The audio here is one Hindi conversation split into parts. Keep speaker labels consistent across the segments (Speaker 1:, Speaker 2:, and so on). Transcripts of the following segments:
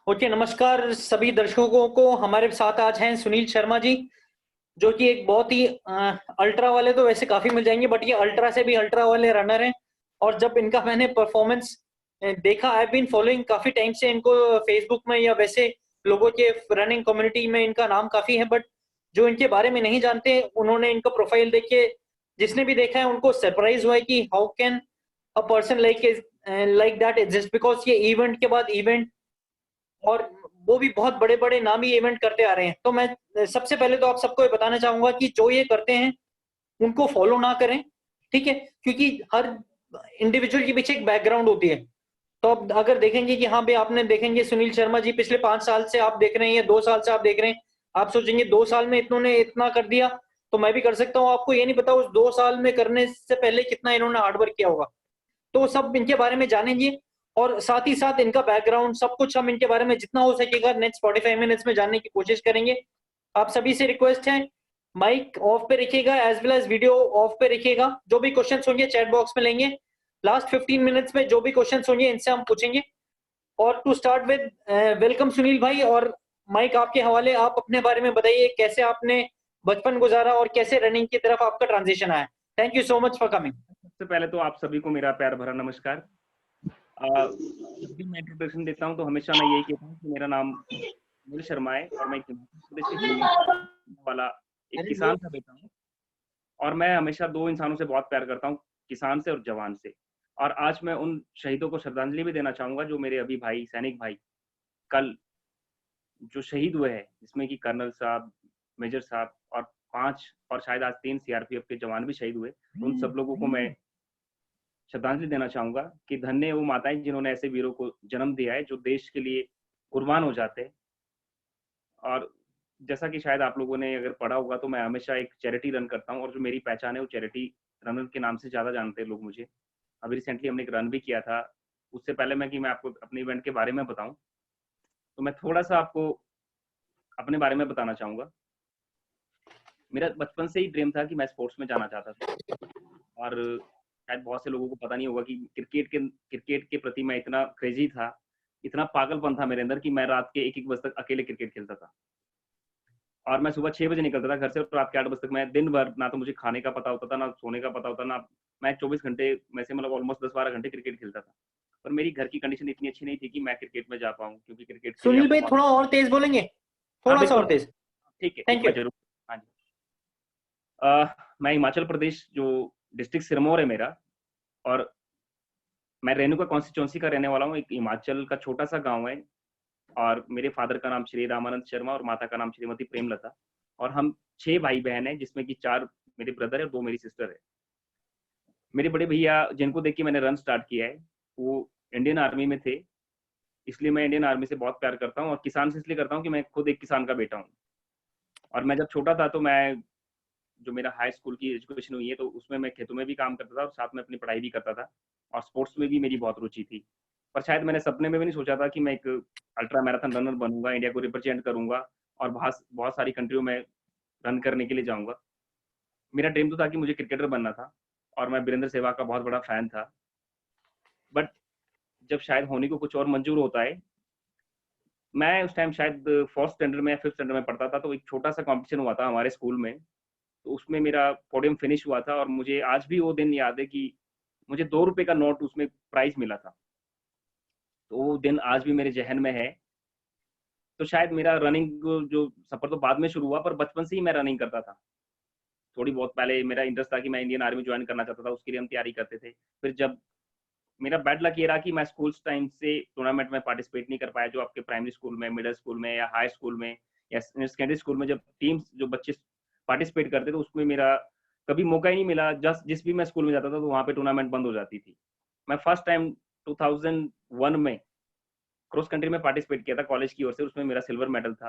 Speaker 1: ओके, नमस्कार सभी दर्शकों को। हमारे साथ आज हैं सुनील शर्मा जी, जो कि एक बहुत ही अल्ट्रा वाले तो वैसे काफ़ी मिल जाएँगे, बट ये अल्ट्रा से भी अल्ट्रा वाले रनर हैं। और जब इनका मैंने परफ़ॉर्मेंस देखा, आई हैव बीन फॉलोइंग काफ़ी टाइम से इनको फ़ेसबुक में या वैसे लोगों के रनिंग कम्युनिटी में इनका नाम काफ़ी है, बट जो इनके बारे में नहीं जानते, उन्होंने इनका प्रोफ़ाइल देख के जिसने भी देखा है उनको सरप्राइज़ हुआ है कि how can a person like that exist, because ये इवेंट के बाद इवेंट और वो भी बहुत बड़े-बड़े नामी इवेंट करते आ रहे हैं। तो मैं सबसे पहले तो आप सबको ये बताना चाहूँगा कि जो ये करते हैं, उनको फ़ॉलो ना करें, ठीक है? क्योंकि हर इंडिविजुअल के पीछे एक बैकग्राउंड होती है। तो अब अगर देखेंगे कि हाँ भई, आपने देखेंगे सुनील शर्मा जी पिछले 5 साल से आप देख रहे हैं या 2 साल से आप देख रहे हैं, आप सोचेंगे 2 साल में इन्होंने इतना कर दिया, तो मैं भी कर सकता हूँ। आपको ये नहीं पता उस 2 साल में करने से पहले कितना इन्होंने हार्ड वर्क किया होगा। तो सब इनके बारे में जानेंगे और साथ ही साथ इनका बैकग्राउंड सब कुछ हम इनके बारे में जितना हो सकेगा नेक्स्ट 45 मिनट्स में जानने की कोशिश करेंगे। आप सभी से रिक्वेस्ट है, माइक ऑफ पे रखिएगा as well as video off पे रखिएगा। जो भी क्वेश्चंस होंगे चैट बॉक्स में लेंगे। लास्ट 15 मिनट्स में जो भी क्वेश्चंस होंगे इनसे हम पूछेंगे। और to start with, welcome Sunil भाई, और माइक आपके हवाले। आप अपने बारे में बताइए, कैसे आपने बचपन गुजारा और कैसे रनिंग की तरफ आपका ट्रांजिशन आया। Thank you so much for coming.
Speaker 2: सबसे पहले तो आप सभी को मेरा प्यार भरा नमस्कार। जब भी मैं इंट्रोडक्शन देता हूं तो हमेशा मैं यही कहता हूं कि मेरा नाम सुनील शर्मा है और मैं हिमाचल प्रदेश के सोलन वाला एक
Speaker 1: अरे वो
Speaker 2: किसान का बेटा हूं। और मैं हमेशा दो इंसानों से बहुत प्यार करता हूं, किसान से और जवान से। और आज मैं उन शहीदों को श्रद्धांजलि भी देना चाहूंगा जो मेरे अभी भाई, सैनिक भाई, कल जो शहीद हुए हैं, जिसमें कि कर्नल साहब, मेजर साहब और 5 और शायद आज 3 सीआरपीएफ के जवान भी शहीद हुए। उन सब लोगों को मैं श्रद्धांजलि देना चाहूंगा कि धन्य वो माताएं जिन्होंने ऐसे वीरों को जन्म दिया है जो देश के लिए कुर्बान हो जाते हैं। और जैसा कि शायद आप लोगों ने अगर पढ़ा होगा तो मैं हमेशा एक चैरिटी रन करता हूँ और जो मेरी पहचान है वो चैरिटी रनर के नाम से ज़्यादा जानते हैं लोग मुझे। अभी रिसेंटली हमने एक रन भी किया था। उससे पहले मैं आपको अपने इवेंट के बारे में बताऊं तो मैं थोड़ा सा आपको अपने बारे में बताना चाहूंगा। मेरा बचपन से ही ड्रीम था कि मैं स्पोर्ट्स में जाना चाहता था। और शायद बहुत से लोगों को पता नहीं होगा कि क्रिकेट के प्रति मैं इतना क्रेजी था, इतना पागलपन था मेरे अंदर कि मैं रात के 1-1 बजे तक अकेले क्रिकेट खेलता था। और मैं सुबह 6 बजे निकलता था घर से और रात के 8 बजे तक मैं दिन भर, ना तो मुझे खाने का पता होता था, ना सोने का पता होता, ना मैं 24 घंटे में से मतलब ऑलमोस्ट 10-12 घंटे क्रिकेट खेलता था। पर मेरी घर की कंडीशन इतनी अच्छी नहीं थी कि मैं क्रिकेट में जा पाऊँ, क्योंकि क्रिकेट के लिए
Speaker 1: सुनील
Speaker 2: आपको
Speaker 1: भाई,
Speaker 2: बहुत।
Speaker 1: थोड़ा और तेज बोलेंगे,
Speaker 2: हाँ,
Speaker 1: थोड़ा सा
Speaker 2: बिल्कुल।
Speaker 1: और तेज।
Speaker 2: ठीक
Speaker 1: थैंक
Speaker 2: है,
Speaker 1: यू।
Speaker 2: मैं ज़रूर। हाँ जी। मैं हिमाचल प्रदेश जो डिस्ट्रिक्ट सिरमौर है मेरा, और मैं रेणुका कॉन्स्टिट्यूएंसी का रहने वाला हूँ। एक हिमाचल का छोटा-सा गाँव है और मेरे फादर का नाम श्री रामानंद शर्मा और माता का नाम श्रीमती प्रेमलता। और हम 6 भाई-बहन हैं, जिसमें कि 4 मेरे ब्रदर है और 2 मेरी सिस्टर है। मेरे बड़े भैया जिनको देख के मैंने रन स्टार्ट किया है, वो इंडियन आर्मी में थे, इसलिए मैं इंडियन आर्मी से बहुत प्यार करता हूँ और किसान से इसलिए करता हूँ कि मैं खुद एक किसान का बेटा हूँ। और मैं जब छोटा था तो मैं जो मेरा हाई स्कूल की एजुकेशन हुई है तो उसमें मैं खेतों में भी काम करता था और साथ में अपनी पढ़ाई भी करता था और स्पोर्ट्स में भी मेरी बहुत रुचि थी। पर शायद मैंने सपने में भी नहीं सोचा था कि मैं एक अल्ट्रा मैराथन रनर बनूंगा, इंडिया को रिप्रेजेंट करूंगा और बहुत बहुत सारी कंट्रियों में रन करने के लिए जाऊंगा। मेरा ड्रीम तो था कि मुझे क्रिकेटर बनना था और मैं वीरेंद्र सहवाग का बहुत बड़ा फैन था। बट जब शायद होने को कुछ और मंजूर होता है, मैं उस टाइम शायद 4th स्टैंडर्ड में या 5th स्टैंडर्ड में पढ़ता था, तो एक छोटा सा कंपटीशन हुआ था हमारे स्कूल में। तो उसमें मेरा पोडियम फिनिश हुआ था और मुझे आज भी वो दिन याद है कि मुझे 2 रुपए का नोट उसमें प्राइज़ मिला था। तो वो दिन आज भी मेरे ज़हन में है। तो शायद मेरा रनिंग जो सफ़र तो बाद में शुरू हुआ, पर बचपन से ही मैं रनिंग करता था। थोड़ी बहुत पहले मेरा इंटरेस्ट था कि मैं इंडियन आर्मी जॉइन करना चाहता था, उसके लिए हम तैयारी करते थे। फिर जब मेरा बैड लक ये रहा कि मैं स्कूल्स टाइम से टूर्नामेंट में पार्टिसिपेट नहीं कर पाया, जो आपके प्राइमरी स्कूल में, मिडल स्कूल में या हाई स्कूल में या सेकेंडरी स्कूल में जब टीम्स जो बच्चे पार्टिसिपेट करते थे, उसमें मेरा कभी मौका ही नहीं मिला। जस्ट जिस भी मैं स्कूल में जाता था तो वहाँ पे टूर्नामेंट बंद हो जाती थी। मैं फर्स्ट टाइम 2001 में क्रॉस कंट्री में पार्टिसिपेट किया था कॉलेज की ओर से, उसमें मेरा सिल्वर मेडल था।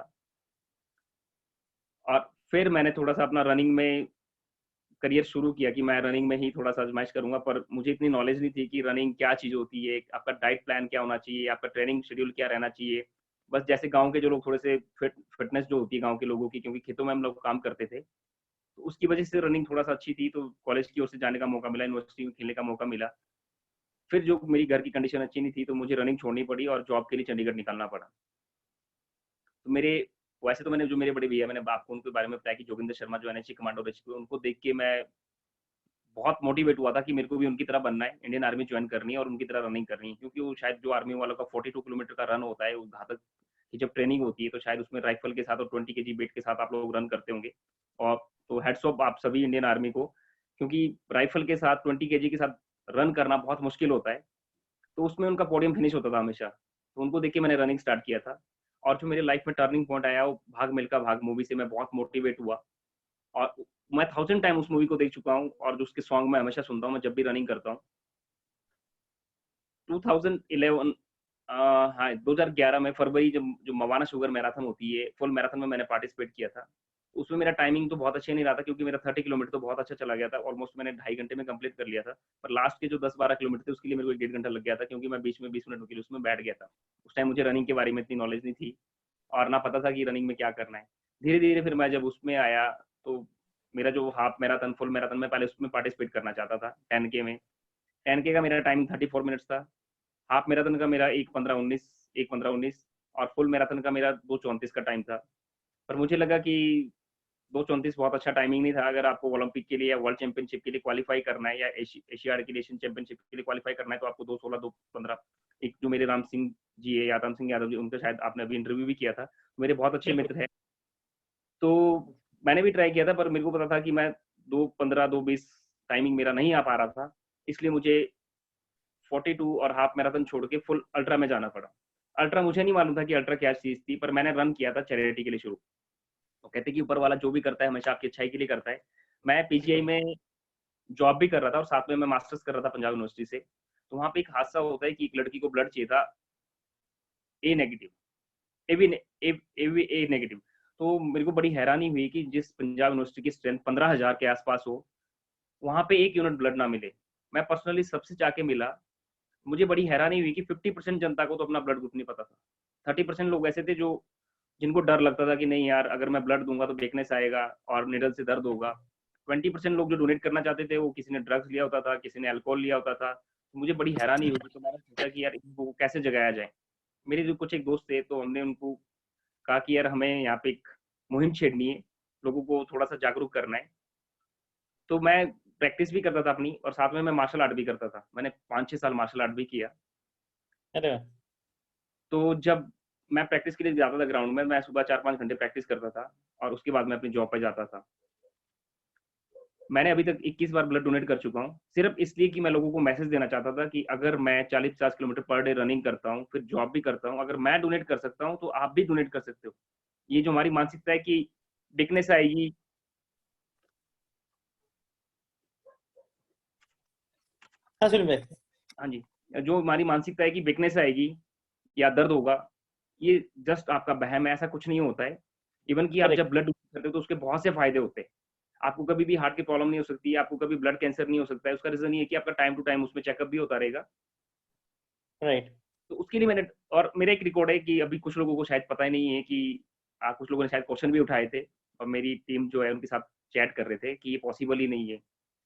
Speaker 2: और फिर मैंने थोड़ा-सा अपना रनिंग में करियर शुरू किया कि मैं रनिंग में ही थोड़ा-सा आज़माइश करूँगा, पर मुझे इतनी नॉलेज नहीं थी कि रनिंग क्या चीज़ होती है, आपका डाइट प्लान क्या होना चाहिए, आपका ट्रेनिंग शेड्यूल क्या रहना चाहिए। बस जैसे गाँव के जो लोग थोड़े से फिटनेस जो होती है गाँव के लोगों की, क्योंकि खेतों में हम लोग काम करते थे, तो उसकी वजह से रनिंग थोड़ा-सा अच्छी थी, तो कॉलेज की ओर से जाने का मौका मिला, यूनिवर्सिटी में खेलने का मौका मिला। फिर जो मेरी घर की कंडीशन अच्छी नहीं थी, तो मुझे रनिंग छोड़नी पड़ी और जॉब के लिए चंडीगढ़ निकलना पड़ा। तो मेरे वैसे तो मैंने जो मेरे बड़े भैया, मैंने आपको उनके बारे में बताया कि जोगिंदर शर्मा जो एनएसजी कमांडो रह चुके हैं, उनको देख के मैं बहुत मोटिवेट हुआ था कि मेरे को भी उनकी तरह बनना है, इंडियन आर्मी ज्वाइन करनी है और उनकी तरह रनिंग करनी है। क्योंकि वो शायद जो आर्मी वालों का 42 किलोमीटर का रन होता है, वो घातक की जब ट्रेनिंग होती है, तो शायद उसमें राइफल के साथ और 20 केजी वेट के साथ आप लोग रन करते होंगे। और तो हैट्स ऑफ आप सभी इंडियन आर्मी को, क्योंकि राइफल के साथ 20 केजी के साथ रन करना बहुत मुश्किल होता है। तो उसमें उनका पोडियम फिनिश होता था हमेशा। तो उनको देख के मैंने रनिंग स्टार्ट किया था। और जो मेरे लाइफ में टर्निंग पॉइंट आया, वो भाग मिल्खा भाग मूवी से मैं बहुत मोटिवेट हुआ। और मैं 1000 टाइम उस मूवी को देख चुका हूँ, और जो उसके सॉन्ग मैं हमेशा सुनता हूँ, मैं जब भी रनिंग करता हूँ। 2011 हाँ, 2011 में फरवरी, जब जो मवाना शुगर मैराथन होती है, फुल मैराथन में मैंने पार्टिसिपेट किया था। उसमें मेरा टाइमिंग तो बहुत अच्छा नहीं रहा था, क्योंकि मेरा 30 किलोमीटर तो बहुत अच्छा चला गया था, ऑलमोस्ट मैंने 2.5 घंटे में कंप्लीट कर लिया था। पर लास्ट के जो 10-12 किलोमीटर थे, उसके लिए मेरे को 1.5 घंटा लग गया था, क्योंकि मैं बीच में 20 मिनट के लिए उसमें बैठ गया था। उस टाइम मुझे रनिंग के बारे में इतनी नॉलेज नहीं थी, और ना पता था कि रनिंग में क्या करना है। धीरे-धीरे फिर मैं जब उसमें आया, तो मेरा जो हाफ मैराथन, फुल मैराथन, मैं पहले उसमें पार्टिसिपेट करना चाहता था 10K में। 10K का मेरा टाइमिंग 34 मिनट्स था। हाफ मैराथन का मेरा 1:15:19 और फुल मैराथन का मेरा 2:34 का टाइम था। पर मुझे लगा कि 2:34 बहुत अच्छा टाइमिंग नहीं था। अगर आपको ओलंपिक के लिए या वर्ल्ड चैंपियनशिप के लिए क्वालीफाई करना है, या एशियाड के लिए, एशियन चैंपियनशिप के लिए क्वालीफाई करना है, तो आपको 2:16, 2:15, एक जो मेरे राम सिंह जी है, यादव सिंह यादव जी, उनका शायद आपने अभी इंटरव्यू भी किया था, मेरे बहुत अच्छे
Speaker 1: बिल्कुल।
Speaker 2: मित्र हैं। तो मैंने भी ट्राई किया था, पर मेरे को पता था कि मैं 2:15, 2:20 टाइमिंग मेरा नहीं आ पा रहा था। इसलिए मुझे 42 और हाफ मैराथन छोड़ के फुल अल्ट्रा में जाना पड़ा। अल्ट्रा मुझे नहीं मालूम था कि अल्ट्रा क्या चीज़ थी, पर मैंने रन किया था चैरिटी के लिए शुरू। तो कहते हैं कि ऊपर वाला जो भी करता है हमेशा आपकी अच्छाई के लिए करता है। मैं पीजीआई में जॉब भी कर रहा था, और साथ में मैं मास्टर्स कर रहा था पंजाब यूनिवर्सिटी से। तो वहाँ पे एक हादसा होता है कि एक लड़की को ब्लड चाहिए था, ए नेगेटिव, एबी ने एबी ए नेगेटिव। तो मेरे को बड़ी हैरानी हुई कि जिस पंजाब यूनिवर्सिटी की स्ट्रेंथ 15,000 के आस-पास हो, वहाँ पे 1 यूनिट ब्लड ना मिले। मैं पर्सनली सबसे जाके मिला। मुझे बड़ी हैरानी हुई कि 50% जनता को तो अपना ब्लड ग्रुप नहीं पता था। 30% लोग ऐसे थे जो जिनको डर लगता था कि नहीं यार, अगर मैं ब्लड दूँगा तो वीकनेस आएगा और निडल से दर्द होगा। 20% लोग जो डोनेट करना चाहते थे, वो किसी ने ड्रग्स लिया होता था, किसी ने अल्कोहल लिया होता था। तो मुझे बड़ी हैरानी हुई, तो मैंने सोचा कि यार इनको कैसे जगाया जाए। मेरे जो कुछ एक दोस्त थे, तो हमने उनको कहा कि यार हमें यहाँ पे एक मुहिम छेड़नी है, लोगों को थोड़ा-सा जागरूक करना है। तो मैं प्रैक्टिस भी करता था अपनी, और साथ में मैं मार्शल आर्ट भी करता था। मैंने 5-6 साल मार्शल आर्ट भी किया।
Speaker 1: अरे वाह!
Speaker 2: तो जब मैं प्रैक्टिस के लिए जाता था ग्राउंड में, मैं सुबह 4-5 घंटे प्रैक्टिस करता था, और उसके बाद मैं अपनी जॉब पे जाता था। मैंने अभी तक 21 बार ब्लड डोनेट कर चुका हूँ, सिर्फ़ इसलिए कि मैं लोगों को मैसेज देना चाहता था कि अगर मैं 40-50 किलोमीटर पर डे रनिंग करता हूँ, फिर जॉब भी करता हूँ, अगर मैं डोनेट कर सकता हूँ, तो आप भी डोनेट कर सकते हो। ये जो हमारी मानसिकता है कि वीकनेस आएगी।
Speaker 1: हाँ, सुनील भाई।
Speaker 2: हाँ जी, जो हमारी मानसिकता है कि वीकनेस आएगी या दर्द होगा, ये जस्ट आपका वहम है, ऐसा कुछ नहीं होता है। इवन कि आप
Speaker 1: करेक्ट।
Speaker 2: जब ब्लड डोनेट करते हो, तो उसके बहुत से फ़ायदे होते हैं। आपको कभी भी हार्ट की प्रॉब्लम नहीं हो सकती है, आपको कभी ब्लड कैंसर नहीं हो सकता है। उसका रीज़न ये है कि आपका टाइम टू टाइम उसमें चेकअप भी होता रहेगा।
Speaker 1: राइट।
Speaker 2: तो उसके लिए मैंने, और मेरा एक रिकॉर्ड है कि अभी कुछ लोगों को शायद पता ही नहीं है कि कुछ लोगों ने शायद क्वेश्चन भी उठाए थे, और मेरी टीम जो है उनके साथ चैट कर रहे थे कि ये पॉसिबल ही नहीं है।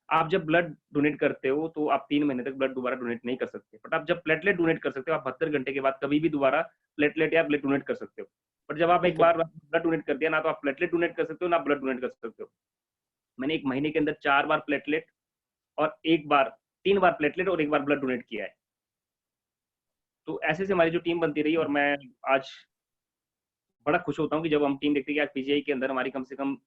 Speaker 2: आप जब ब्लड डोनेट करते हो, तो आप 3 महीने तक ब्लड दोबारा डोनेट नहीं कर सकते। बट आप जब प्लेटलेट डोनेट कर सकते हो, आप 72 घंटे के बाद कभी भी दोबारा प्लेटलेट या ब्लड डोनेट कर सकते हो। बट जब आप एक
Speaker 1: बिल्कुल।
Speaker 2: बार ब्लड डोनेट कर दिया, ना तो आप प्लेटलेट डोनेट कर सकते हो, ना ब्लड डोनेट कर सकते हो। मैंने 1 महीने के अंदर 4 बार प्लेटलेट और 1 बार 3 बार प्लेटलेट और 1 बार ब्लड डोनेट किया है। तो ऐसे-ऐसे हमारी जो टीम बनती रही, और मैं आज बड़ा खुश होता हूँ कि जब हम टीम देखते हैं कि आज पीजीआई के अंदर हमारी कम से कम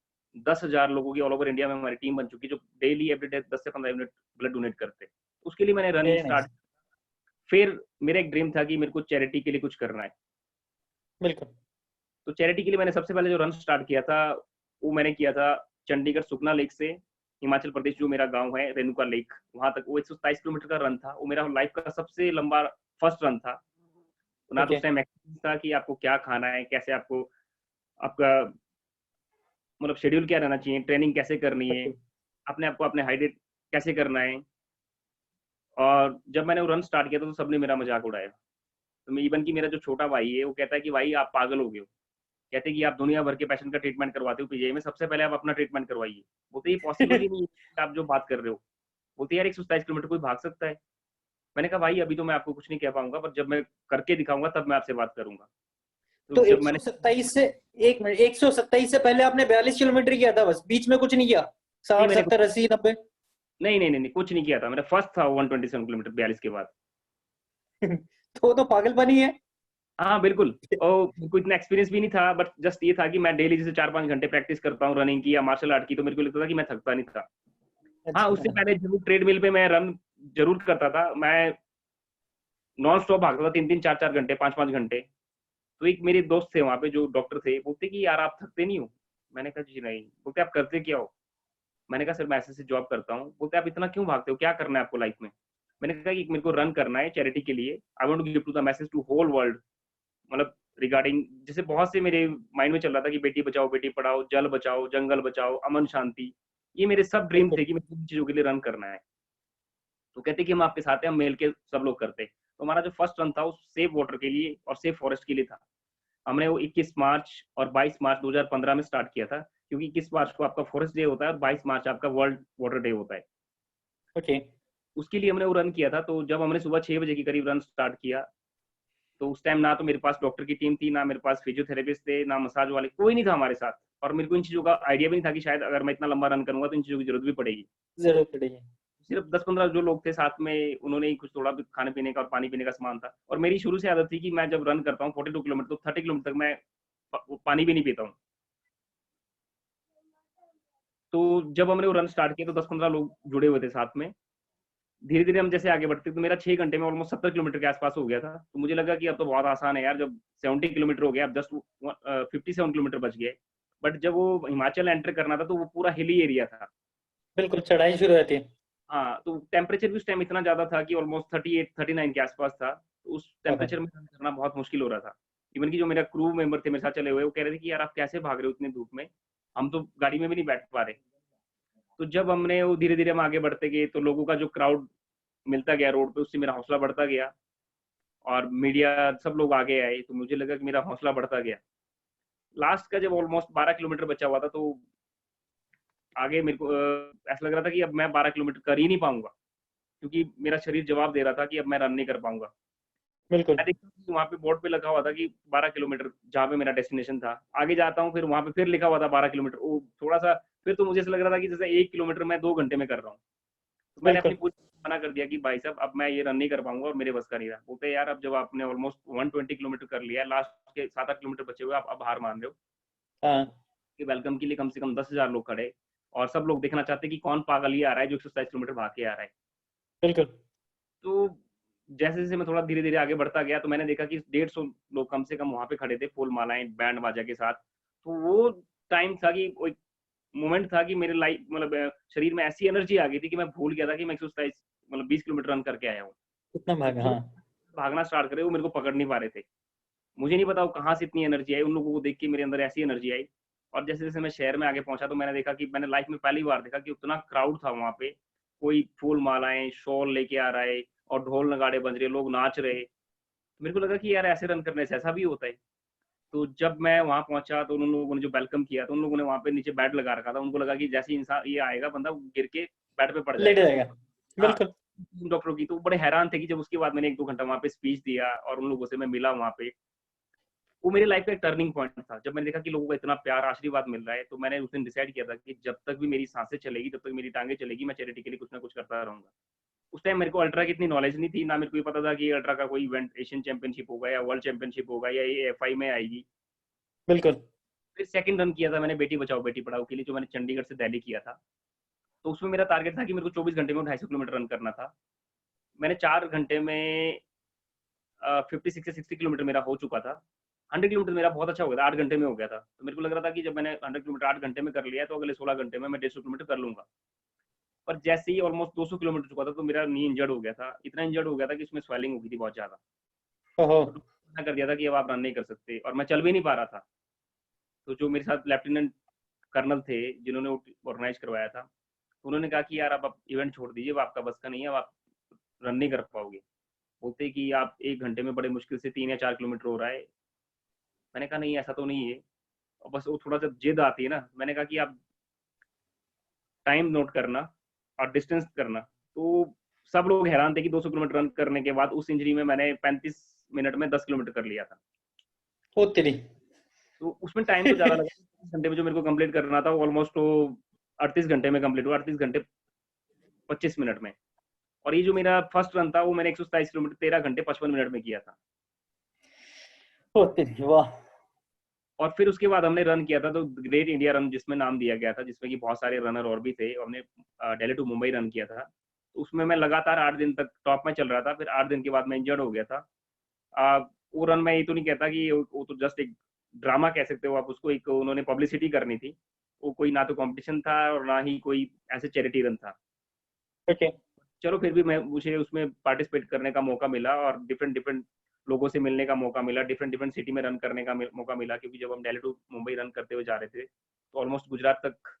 Speaker 2: 10,000 लोगों की ऑल ओवर इंडिया में हमारी टीम बन चुकी है, जो डेली एवरीडे 10 से 15 मिनट ब्लड डोनेट करते हैं। उसके लिए मैंने रनिंग
Speaker 1: वेरी नाइस।
Speaker 2: स्टार्ट। फिर मेरा एक ड्रीम था कि मेरे को चैरिटी के लिए कुछ करना है।
Speaker 1: बिल्कुल।
Speaker 2: तो चैरिटी के लिए मैंने सबसे पहले जो रन स्टार्ट किया था, वो मैंने किया था चंडीगढ़ सुखना लेक से हिमाचल प्रदेश, जो मेरा गाँव है रेणुका लेक, वहाँ तक। वो 127 किलोमीटर का रन था। वो मेरा लाइफ का सबसे लंबा फर्स्ट रन था। ना तो
Speaker 1: ओके।
Speaker 2: उस टाइम एक्सपीरियंस था कि आपको क्या खाना है, कैसे आपको आपका मतलब शेड्यूल क्या रहना चाहिए, ट्रेनिंग कैसे करनी है,
Speaker 1: बिल्कुल।
Speaker 2: अपने आप को अपने हाइड्रेट कैसे करना है। और जब मैंने वो रन स्टार्ट किया था, तो सबने मेरा मज़ाक उड़ाया। तो मैं, इवन कि मेरा जो छोटा भाई है, वो कहता है कि भाई आप पागल हो गए हो। कहते हैं कि आप दुनिया भर के पेशेंट का ट्रीटमेंट करवाते हो पीजीआई में, सबसे पहले आप अपना ट्रीटमेंट करवाइए। बोलते ये पॉसिबल ही नहीं है कि आप जो बात कर रहे हो। बोलते यार 127 किलोमीटर कोई भाग सकता है? मैंने कहा भाई अभी तो मैं आपको कुछ नहीं कह पाऊँगा, पर जब मैं करके दिखाऊँगा तब मैं आपसे बात करूँगा। तो
Speaker 1: तो
Speaker 2: जब मैंने
Speaker 1: 127 से, एक मिनट, 127 से पहले आपने 42 किलोमीटर किया था बस, बीच में कुछ नहीं किया?
Speaker 2: नहीं
Speaker 1: 60,
Speaker 2: मैंने
Speaker 1: 70, 80, 90?
Speaker 2: नहीं, कुछ नहीं किया था। मेरा फर्स्ट था 127 किलोमीटर 42 के बाद।
Speaker 1: तो पागलपनी है।
Speaker 2: हाँ बिल्कुल। और मेरे को इतना एक्सपीरियंस भी नहीं था, बट जस्ट ये था कि मैं डेली जैसे 4-5 घंटे प्रैक्टिस करता हूँ रनिंग की या मार्शल आर्ट की, तो मेरे को लगता था कि मैं थकता नहीं था। हाँ, उससे
Speaker 1: अच्छा।
Speaker 2: पहले जरूर ट्रेडमिल पे मैं रन जरूर करता था। मैं नॉन स्टॉप भागता था 3-3, 4-4 घंटे, 5-5 घंटे। तो एक मेरे दोस्त थे वहाँ पे जो डॉक्टर थे, बोलते कि यार आप थकते नहीं हो? मैंने कहा जी नहीं। बोलते आप करते क्या हो? मैंने कहा सर मैं ऐसे जॉब करता हूँ। बोलते आप इतना क्यों भागते हो, क्या करना है आपको लाइफ में? मैंने कहा कि मेरे को रन करना है चैरिटी के लिए। I want to give to the message to whole world. मतलब रिगार्डिंग जैसे बहुत से मेरे माइंड में चल रहा था कि बेटी बचाओ बेटी पढ़ाओ, जल बचाओ, जंगल बचाओ, अमन शांति। ये मेरे सब ड्रीम
Speaker 1: बिल्कुल।
Speaker 2: थे कि मेरे को इन चीजों के लिए रन करना है। तो कहते कि हम आपके साथ हैं, हम मिल के सब लोग करते। तो हमारा जो फर्स्ट रन था वो सेफ वाटर के लिए और सेफ फॉरेस्ट के लिए था। हमने वो 21 मार्च और 22 मार्च 2015 में स्टार्ट किया था, क्योंकि 21 मार्च को आपका फॉरेस्ट डे होता है और 22 मार्च आपका वर्ल्ड वाटर डे होता है।
Speaker 1: ओके।
Speaker 2: उसके लिए हमने वो रन किया था। तो जब हमने सुबह 6 बजे के करीब रन स्टार्ट किया, तो उस टाइम ना तो मेरे पास डॉक्टर की टीम थी, ना मेरे पास फिजियोथेरेपिस्ट थे, ना मसाज वाले, कोई नहीं था हमारे साथ। और मेरे को इन चीज़ों का आइडिया भी नहीं था कि शायद अगर मैं इतना लंबा रन करूंगा तो इन चीज़ों की जरूरत भी पड़ेगी।
Speaker 1: जरूरत पड़ेगी।
Speaker 2: सिर्फ 10-15 जो लोग थे साथ में, उन्होंने ही कुछ थोड़ा भी खाने पीने का और पानी पीने का सामान था। और मेरी शुरू से आदत थी कि मैं जब रन करता हूँ 42 किलोमीटर, तो 30 किलोमीटर तक मैं पानी भी नहीं पीता हूँ। तो जब हमने वो रन स्टार्ट किया तो 10-15 लोग जुड़े हुए थे साथ में। धीरे धीरे हम जैसे आगे बढ़ते तो मेरा 6 घंटे में ऑलमोस्ट 70 किलोमीटर के आसपास हो गया था। तो मुझे लगा कि अब तो बहुत आसान है यार, जब 70 किलोमीटर हो गया, अब जस्ट 57 किलोमीटर बच गए। बट जब वो हिमाचल एंटर करना था तो वो पूरा हिली एरिया था।
Speaker 1: बिल्कुल, चढ़ाई शुरू रहती है।
Speaker 2: हाँ, तो टेम्परेचर भी उस टाइम इतना ज्यादा था कि ऑलमोस्ट 38-39 के आसपास था। तो उस
Speaker 1: ओहो।
Speaker 2: टेम्परेचर में रन करना बहुत मुश्किल हो रहा था। इवन कि जो मेरा क्रू मेंबर थे मेरे साथ चले हुए, वो कह रहे थे कि यार आप कैसे भाग रहे हो इतनी धूप में, हम तो गाड़ी में भी नहीं बैठ पा रहे। तो जब हमने वो धीरे धीरे हम आगे बढ़ते गए तो लोगों का जो क्राउड मिलता गया रोड पे, उससे मेरा हौसला बढ़ता गया। और मीडिया सब लोग आगे आए तो मुझे लगा कि मेरा हौसला बढ़ता गया। लास्ट का जब ऑलमोस्ट 12 किलोमीटर बचा हुआ था, तो आगे मेरे को ऐसा लग रहा था कि अब मैं 12 किलोमीटर कर ही नहीं पाऊंगा, क्योंकि मेरा शरीर जवाब दे रहा था कि अब मैं रन नहीं कर पाऊंगा।
Speaker 1: बिल्कुल।
Speaker 2: मैं देखता हूँ कि वहाँ पे बोर्ड पे लगा हुआ था कि 12 किलोमीटर, जहाँ पे मेरा डेस्टिनेशन था। आगे जाता हूँ, फिर वहाँ पे फिर लिखा हुआ था 12 किलोमीटर। वो थोड़ा सा, फिर तो मुझे ऐसा लग रहा था कि जैसे 1 किलोमीटर मैं 2 घंटे में कर रहा हूँ। तो मैंने अपनी
Speaker 1: बिल्कुल।
Speaker 2: पूरी मना कर दिया कि भाई साहब अब मैं ये रन नहीं कर पाऊंगा और मेरे बस का नहीं रहा। बोलते यार अब जब आपने ऑलमोस्ट 120 किलोमीटर कर लिया है, लास्ट के 7-8 किलोमीटर बचे हुए, आप अब हार मान रहे हो?
Speaker 1: हाँ।
Speaker 2: कि वेलकम के लिए कम से कम 10,000 लोग खड़े, और सब लोग देखना चाहते कि कौन पागल ये आ रहा है जो 127 किलोमीटर भाग के आ रहा है।
Speaker 1: बिल्कुल।
Speaker 2: तो जैसे जैसे मैं थोड़ा धीरे धीरे आगे बढ़ता गया, तो मैंने देखा कि 150 लोग कम से कम वहां पे खड़े थे, फूल मालाएं बैंड बाजा के साथ। तो वो टाइम था कि वो मोमेंट था कि मेरे लाइफ मतलब शरीर में ऐसी एनर्जी आ गई थी कि मैं भूल गया था कि मैं 127 मतलब 20 किलोमीटर रन करके आया हूँ।
Speaker 1: कितना
Speaker 2: तो
Speaker 1: भागा,
Speaker 2: जो
Speaker 1: हाँ।
Speaker 2: भागना स्टार्ट करे वो मेरे को पकड़ नहीं पा रहे थे। मुझे नहीं पता वो कहाँ से इतनी एनर्जी आई, उन लोगों को देख के मेरे अंदर ऐसी एनर्जी आई। और जैसे जैसे मैं शहर में आगे पहुंचा तो मैंने देखा कि मैंने लाइफ में पहली बार देखा कि उतना क्राउड था वहां पे। कोई फूल मालाएं शॉल लेके आ रहा है और ढोल नगाड़े बज रहे, लोग नाच रहे। मेरे को लगा कि यार ऐसे रन करने से ऐसा भी होता है। तो जब मैं वहां पहुंचा तो उन लोगों ने जो वेलकम किया, तो उन लोगों ने वहां पे नीचे बेड लगा रखा था। उनको लगा कि जैसे ही इंसान ये आएगा बंदा गिर के बेड पे पड़
Speaker 1: लेट
Speaker 2: जाएगा।
Speaker 1: जाएगा।
Speaker 2: हाँ,
Speaker 1: बिल्कुल।
Speaker 2: डॉक्टरों की तो बड़े हैरान थे कि जब उसके बाद मैंने 1-2 घंटा वहां पे स्पीच दिया और उन लोगों से मैं मिला वहां पे। वो मेरी लाइफ का एक टर्निंग पॉइंट था। जब मैंने देखा कि लोगों का इतना प्यार आशीर्वाद मिल रहा है, तो मैंने उस दिन डिसाइड किया था कि जब तक भी मेरी सांसें चलेगी, जब तक मेरी टांगें चलेगी, मैं चैरिटी के लिए कुछ ना कुछ करता रहूंगा। उस टाइम मेरे को अल्ट्रा की इतनी नॉलेज नहीं थी, ना मेरे को ये पता था कि अल्ट्रा का कोई इवेंट एशियन चैंपियनशिप होगा या वर्ल्ड चैंपियनशिप होगा या ये एफआई में आएगी।
Speaker 1: बिल्कुल।
Speaker 2: फिर सेकंड रन किया था मैंने बेटी बचाओ बेटी पढ़ाओ के लिए, जो मैंने चंडीगढ़ से दिल्ली किया था। तो उसमें मेरा टारगेट था कि मेरे को 24 घंटे में 250 किलोमीटर रन करना था। मैंने 4 घंटे में 56 से 60 किलोमीटर मेरा हो चुका था। 100 किलोमीटर मेरा बहुत अच्छा हो गया था, 8 घंटे में हो गया था। तो मेरे को लग रहा था कि जब मैंने 100 किलोमीटर 8 घंटे में कर लिया, तो अगले 16 घंटे में मैं 150 किलोमीटर कर लूंगा। पर जैसे ही ऑलमोस्ट 200 किलोमीटर चुका था, तो मेरा नी इंजर्ड हो गया था। इतना इंजर्ड हो गया था कि उसमें स्वेलिंग हो गई थी बहुत ज्यादा।
Speaker 1: ओहो।
Speaker 2: तो डॉक्टर ने कर दिया था कि अब आप रन नहीं कर सकते, और मैं चल भी नहीं पा रहा था। तो जो मेरे साथ लेफ्टिनेंट कर्नल थे जिन्होंने ऑर्गेनाइज करवाया था, उन्होंने कहा कि यार अब आप इवेंट छोड़ दीजिए, अब आपका बस का नहीं है, अब आप रन नहीं कर पाओगे। बोलते कि आप 1 घंटे में बड़े मुश्किल से 3 या 4 किलोमीटर हो रहा है। मैंने कहा नहीं ऐसा तो नहीं है। और बस वो थोड़ा सा जिद आती है ना, मैंने कहा कि आप टाइम नोट करना और डिस्टेंस करना। तो सब लोग हैरान थे कि 200 किलोमीटर रन करने के बाद उस इंजरी में मैंने 35 मिनट में 10 किलोमीटर कर लिया था।
Speaker 1: ओ तेरी।
Speaker 2: तो उसमें टाइम तो ज्यादा लगा, 25 घंटे में जो मेरे को कंप्लीट करना था ऑलमोस्ट तो 38 घंटे में कंप्लीट हुआ, 38 घंटे 25 मिनट में। और ये जो मेरा फर्स्ट रन था वो मैंने 127 किलोमीटर 13 घंटे 55 मिनट में किया था।
Speaker 1: ओ तेरी वाह।
Speaker 2: और फिर उसके बाद हमने रन किया था तो ग्रेट इंडिया रन जिसमें नाम दिया गया था, जिसमें कि बहुत सारे रनर और भी थे। हमने दिल्ली टू मुंबई रन किया था, तो उसमें मैं लगातार 8 दिन तक टॉप में चल रहा था। फिर 8 दिन के बाद मैं इंजर्ड हो गया था। वो रन मैं ये तो नहीं कहता कि वो तो जस्ट एक ड्रामा कह सकते हो आप उसको, एक उन्होंने पब्लिसिटी करनी थी। वो कोई ना तो कंपटीशन था और ना ही कोई ऐसे चैरिटी रन था।
Speaker 1: ओके।
Speaker 2: चलो फिर भी मुझे उसमें पार्टिसिपेट करने का मौका मिला और डिफरेंट डिफरेंट लोगों से मिलने का मौका मिला, डिफरेंट डिफरेंट सिटी में रन करने का मौका मिला। क्योंकि जब हम दिल्ली टू मुंबई रन करते हुए जा रहे थे तो ऑलमोस्ट गुजरात तक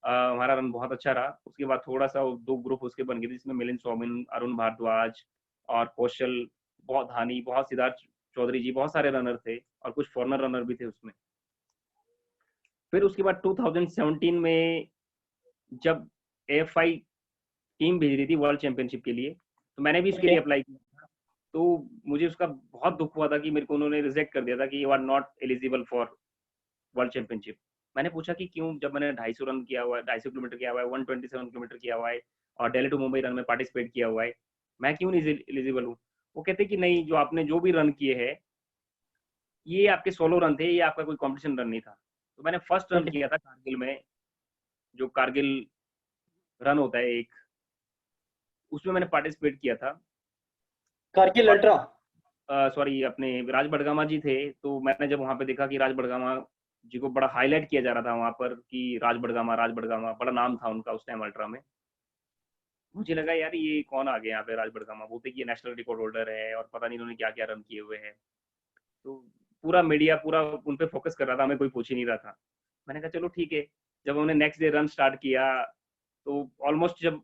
Speaker 2: हमारा रन बहुत अच्छा रहा। उसके बाद थोड़ा सा 2 ग्रुप उसके बन गए थे, जिसमें मिलिंद सोमन, अरुण भारद्वाज और कौशल, बहुत धानी, बहुत सिद्धार्थ चौधरी जी, बहुत सारे रनर थे और कुछ फॉरनर रनर भी थे उसमें। फिर उसके बाद 2017 में जब AFI टीम भेज रही थी वर्ल्ड चैंपियनशिप के लिए, तो मैंने भी इसके लिए अप्लाई किया था। तो मुझे उसका बहुत दुख हुआ था कि मेरे को उन्होंने रिजेक्ट कर दिया था कि you are not eligible for world championship. मैंने पूछा कि क्यों, जब मैंने 250 रन किया हुआ है, 250 किलोमीटर किया हुआ है, 127 किलोमीटर किया हुआ है और दिल्ली टू मुंबई रन में पार्टिसिपेट किया हुआ है, मैं क्यों नहीं एलिजिबल हूँ? वो कहते कि नहीं, जो आपने जो भी रन किए हैं ये आपके सोलो रन थे, ये आपका कोई कॉम्पिटिशन रन नहीं था। तो मैंने फर्स्ट रन
Speaker 1: ओके।
Speaker 2: किया था कारगिल में, जो कारगिल रन होता है एक, उसमें मैंने पार्टिसिपेट किया था।
Speaker 1: कारगिल
Speaker 2: और
Speaker 1: अल्ट्रा।
Speaker 2: सॉरी, अपने राज बड़गामा जी थे, तो मैंने जब वहाँ पे देखा कि राज बड़गामा जी को बड़ा हाईलाइट किया जा रहा था वहाँ पर कि राज बड़गामा बड़ा नाम था उनका उस टाइम अल्ट्रा में। मुझे लगा यार ये कौन आ गया यहाँ पे, राज बड़गामा, बोलते कि ये नेशनल रिकॉर्ड होल्डर है और पता नहीं इन्होंने क्या क्या रन किए हुए हैं। तो पूरा मीडिया पूरा उन पे फोकस कर रहा था, हमें कोई पूछ ही नहीं रहा था। मैंने कहा चलो ठीक है। जब उन्होंने नेक्स्ट डे रन स्टार्ट किया तो ऑलमोस्ट जब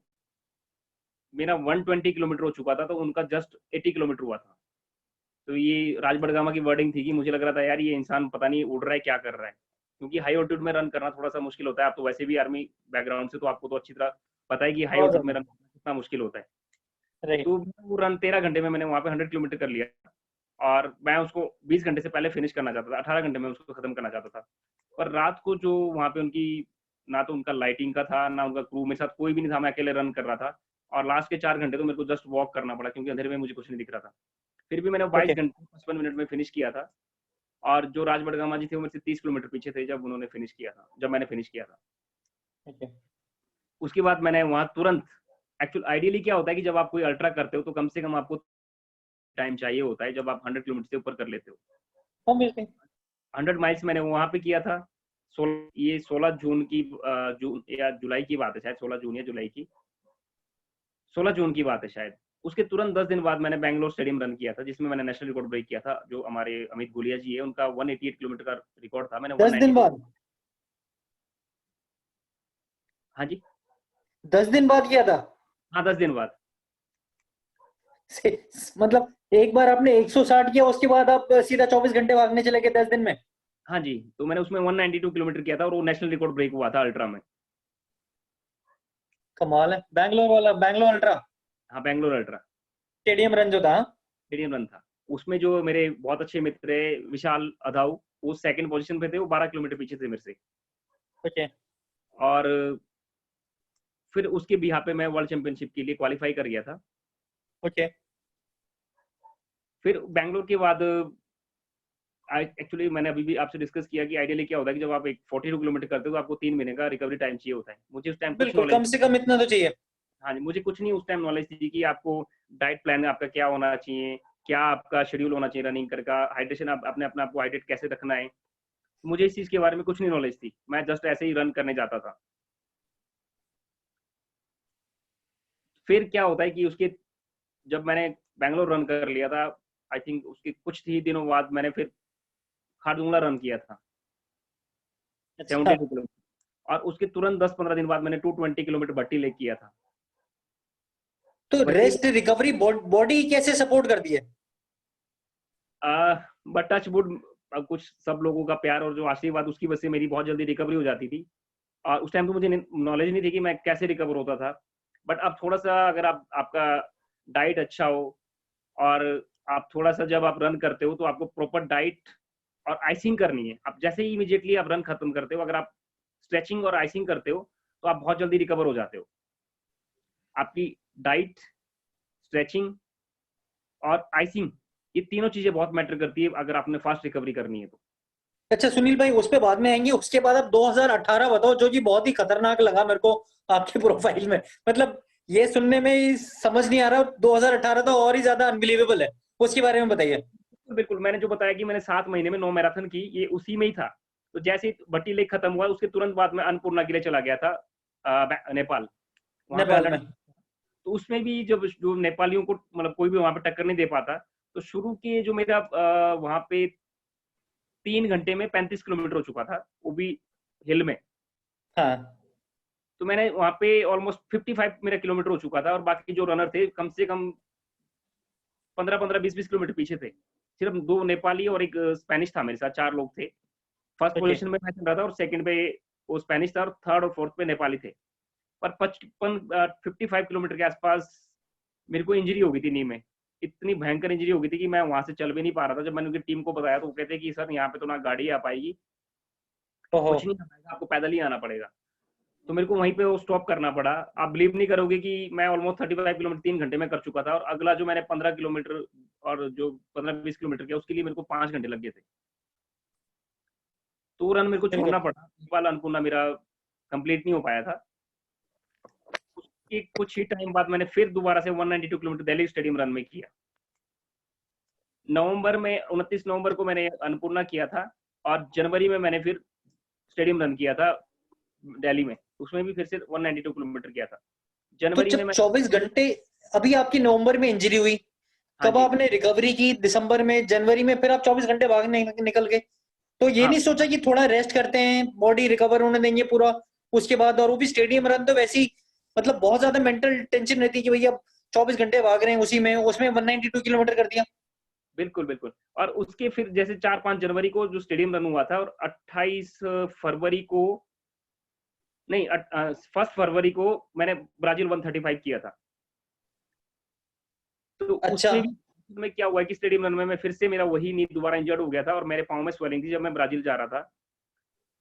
Speaker 2: मेरा 120 किलोमीटर हो चुका था तो उनका जस्ट 80 किलोमीटर हुआ था। तो ये राज बड़गामा की वर्डिंग थी कि मुझे लग रहा था यार ये इंसान पता नहीं उड़ रहा है क्या कर रहा है, क्योंकि हाई ऑल्टीट्यूड में रन करना थोड़ा सा मुश्किल होता है। आप तो वैसे भी आर्मी बैकग्राउंड से, तो आपको तो अच्छी तरह पता है कि हाई
Speaker 1: बहुत
Speaker 2: ऑल्टीट्यूड में
Speaker 1: ज्यादा।
Speaker 2: रन करना कितना मुश्किल होता है।
Speaker 1: राइट।
Speaker 2: तो वो रन 13 घंटे में मैंने वहाँ पे 100 किलोमीटर कर लिया और मैं उसको 20 घंटे से पहले फिनिश करना चाहता था, 18 घंटे में उसको खत्म करना चाहता था। पर रात को जो वहाँ पे उनकी, ना तो उनका लाइटिंग का था ना उनका क्रू, मेरे साथ कोई भी नहीं था, मैं अकेले रन कर रहा था। और लास्ट के 4 घंटे तो मेरे को जस्ट वॉक करना पड़ा क्योंकि अंधेरे में मुझे कुछ नहीं दिख रहा था। फिर भी मैंने 22
Speaker 1: ओके।
Speaker 2: घंटे 55 मिनट में फिनिश किया था। और जो राज बड़गामा जी थे वो मेरे से 30 किलोमीटर पीछे थे जब उन्होंने फिनिश किया था, जब मैंने फिनिश किया था।
Speaker 1: ओके।
Speaker 2: उसके बाद मैंने वहाँ तुरंत, एक्चुअल आइडियली क्या होता है कि जब आप कोई अल्ट्रा करते हो तो कम से कम आपको टाइम चाहिए होता है जब आप 100 किलोमीटर से ऊपर कर लेते हो।
Speaker 1: ऑब्वियसली।
Speaker 2: 100 माइल्स मैंने वहाँ पे किया था। ये 16 जून की, जून या जुलाई की बात है शायद, 16 जून या जुलाई की, 16 जून की बात है शायद। उसके तुरंत 10 दिन बाद मैंने बैंगलोर स्टेडियम रन किया था, जिसमें मैंने नेशनल रिकॉर्ड ब्रेक किया था। जो हमारे अमित गुलिया जी है, उनका 188 किलोमीटर का रिकॉर्ड था, मैंने
Speaker 1: 10 दिन
Speaker 2: 192।
Speaker 1: बाद?
Speaker 2: हाँ जी।
Speaker 1: 10 दिन बाद किया था?
Speaker 2: हाँ, 10 दिन बाद।
Speaker 1: मतलब एक बार आपने 160 किया, उसके बाद आप सीधा 24 घंटे भागने चले गए 10 दिन में?
Speaker 2: हाँ जी, तो मैंने उसमें 192 किलोमीटर किया था और वो नेशनल रिकॉर्ड ब्रेक हुआ था अल्ट्रा में।
Speaker 1: कमाल है। बैंगलोर वाला, बैंगलोर अल्ट्रा
Speaker 2: हाँ, बैंगलोर अल्ट्रा
Speaker 1: स्टेडियम रन जो था, हाँ?
Speaker 2: स्टेडियम रन था। उसमें जो मेरे बहुत अच्छे मित्र है विशाल अधाऊ, वो सेकंड पोजीशन पे थे, वो 12 किलोमीटर पीछे थे मेरे से।
Speaker 1: ओके।
Speaker 2: और फिर उसके बिहा पे मैं वर्ल्ड चैंपियनशिप के लिए क्वालिफाई कर गया था।
Speaker 1: ओके।
Speaker 2: फिर बैंगलोर के बाद एक्चुअली मैंने अभी भी आपसे डिस्कस किया कि आइडियली क्या होता है कि जब आप एक 42 किलोमीटर करते हो तो आपको 3 महीने का रिकवरी टाइम चाहिए होता है। मुझे उस टाइम कुछ
Speaker 1: बिल्कुल,
Speaker 2: नॉलेज,
Speaker 1: कम से कम इतना तो चाहिए।
Speaker 2: हाँ जी, मुझे कुछ नहीं उस टाइम नॉलेज थी कि आपको डाइट प्लान आपका क्या होना चाहिए, क्या आपका शेड्यूल होना चाहिए रनिंग कर का, हाइड्रेशन आप अपने अपने आपको हाइड्रेट कैसे रखना है। मुझे इस चीज के बारे में कुछ नहीं नॉलेज थी, मैं जस्ट ऐसे ही रन करने जाता था। फिर क्या होता है कि उसके, जब मैंने बैंगलोर रन कर लिया था, आई थिंक उसके कुछ ही दिनों बाद मैंने फिर खारदुंगला रन किया था,
Speaker 1: अच्छा।
Speaker 2: 72 किलोमीटर। और उसके तुरंत 10-15 दिन बाद मैंने 220 किलोमीटर भट्टी लेक किया था।
Speaker 1: तो
Speaker 2: भट्टी
Speaker 1: रेस्ट रिकवरी बॉडी कैसे सपोर्ट करती है?
Speaker 2: बट टच वुड, कुछ सब लोगों का प्यार और जो आशीर्वाद, उसकी वजह से मेरी बहुत जल्दी रिकवरी हो जाती थी। और उस टाइम तो मुझे नॉलेज नहीं थी कि मैं कैसे रिकवर होता था। बट अब थोड़ा सा अगर आपका डाइट अच्छा हो और आप थोड़ा सा जब आप रन करते हो तो आपको प्रॉपर डाइट और आइसिंग करनी है। अब जैसे ही इमीडिएटली आप रन खत्म करते हो, अगर आप स्ट्रेचिंग और आइसिंग करते हो तो आप बहुत जल्दी रिकवर हो जाते हो। आपकी डाइट, स्ट्रेचिंग और आइसिंग, ये तीनों चीजें बहुत मैटर करती है अगर आपने फास्ट रिकवरी करनी है तो।
Speaker 1: अच्छा सुनील भाई, उस पे बाद में आएंगे। उसके बाद आप 2018 बताओ, जो कि बहुत ही खतरनाक लगा मेरे को आपके प्रोफाइल में। मतलब ये सुनने में ही समझ नहीं आ रहा, 2018 तो और ही ज्यादा अनबिलीवेबल है। उसके बारे में बताइए।
Speaker 2: बिल्कुल, मैंने जो बताया कि मैंने 7 महीने में 9 मैराथन की, ये उसी में ही था। तो जैसे ही भट्टी लेक खत्म हुआ, उसके तुरंत बाद में अन्नपूर्णा के लिए चला गया था नेपाल। वहां पे
Speaker 1: नेपाल
Speaker 2: 100,
Speaker 1: में।
Speaker 2: तो उसमें भी जब जो नेपालियों को मतलब कोई भी वहां पे टक्कर नहीं दे पाता, तो शुरू के जो मेरा वहां पे 3 घंटे में 35 किलोमीटर हो चुका था, वो भी हिल में।
Speaker 1: हाँ।
Speaker 2: तो मैंने वहां पे ऑलमोस्ट 55 मेरा किलोमीटर हो चुका था, और बाकी जो रनर थे कम से कम 15-15, 20-20 किलोमीटर पीछे थे। सिर्फ 2 नेपाली और एक स्पेनिश था मेरे साथ, 4 लोग थे। First
Speaker 1: okay.
Speaker 2: पोजीशन में मैं चल रहा था, और सेकंड पे वो स्पेनिश था, और थर्ड और फोर्थ पे नेपाली थे। पर 55 किलोमीटर के आसपास मेरे को इंजरी हो गई थी नी में। इतनी भयंकर इंजरी हो गई थी कि मैं वहां से चल भी नहीं पा रहा था। जब मैंने उनकी टीम को बताया तो वो कहते कि सर यहाँ पे तो ना गाड़ी आ पाएगी,
Speaker 1: ओहो।
Speaker 2: कुछ नहीं आ पाएगा, आपको पैदल ही आना पड़ेगा। तो मेरे को वहीं पे वो स्टॉप करना पड़ा। आप बिलीव नहीं करोगे कि मैं ऑलमोस्ट 35 किलोमीटर 3 घंटे में कर चुका था, और अगला जो मैंने 15 किलोमीटर और जो 15-20 किलोमीटर किया, उसके लिए मेरे को 5 घंटे लग गए थे। तो वो रन मेरे को
Speaker 1: बिल्कुल।
Speaker 2: छोड़ना पड़ा, वाला अन्नपूर्णा मेरा कंप्लीट नहीं हो पाया था। उसके कुछ ही टाइम बाद मैंने फिर दोबारा से 192 किलोमीटर दिल्ली स्टेडियम रन में किया। नवंबर में 29 नवंबर को मैंने अन्नपूर्णा किया था, और जनवरी में मैंने फिर स्टेडियम रन किया था दिल्ली में। उसमें भी फिर से 192 किलोमीटर किया था।
Speaker 1: तो
Speaker 2: जनवरी में
Speaker 1: जब
Speaker 2: मैं
Speaker 1: 24 घंटे, अभी आपकी नवंबर में इंजरी हुई,
Speaker 2: हाँ
Speaker 1: कब
Speaker 2: जी।
Speaker 1: आपने रिकवरी की? दिसंबर में, जनवरी में, फिर आप 24 घंटे भागने निकल गए। तो ये
Speaker 2: हाँ,
Speaker 1: नहीं सोचा कि थोड़ा रेस्ट करते हैं, बॉडी रिकवर होने देंगे पूरा उसके बाद? और वो भी स्टेडियम रन तो वैसे ही, मतलब बहुत ज्यादा मेंटल टेंशन रहती है कि भैया 24 घंटे भाग रहे हैं उसी में, उसमें 192 किलोमीटर कर दिया।
Speaker 2: बिल्कुल, बिल्कुल। और उसके फिर जैसे 4-5 जनवरी को जो स्टेडियम रन हुआ था, और 28 फरवरी को नहीं, 1 फरवरी को मैंने ब्राज़ील 135 किया था। तो
Speaker 1: अच्छा।
Speaker 2: उसमें भी उसमें क्या हुआ कि स्टेडियम रन में मैं फिर से मेरा वही नी दोबारा इंजर्ड हो गया था, और मेरे पाँव में स्वेलिंग थी जब मैं ब्राज़ील जा रहा था।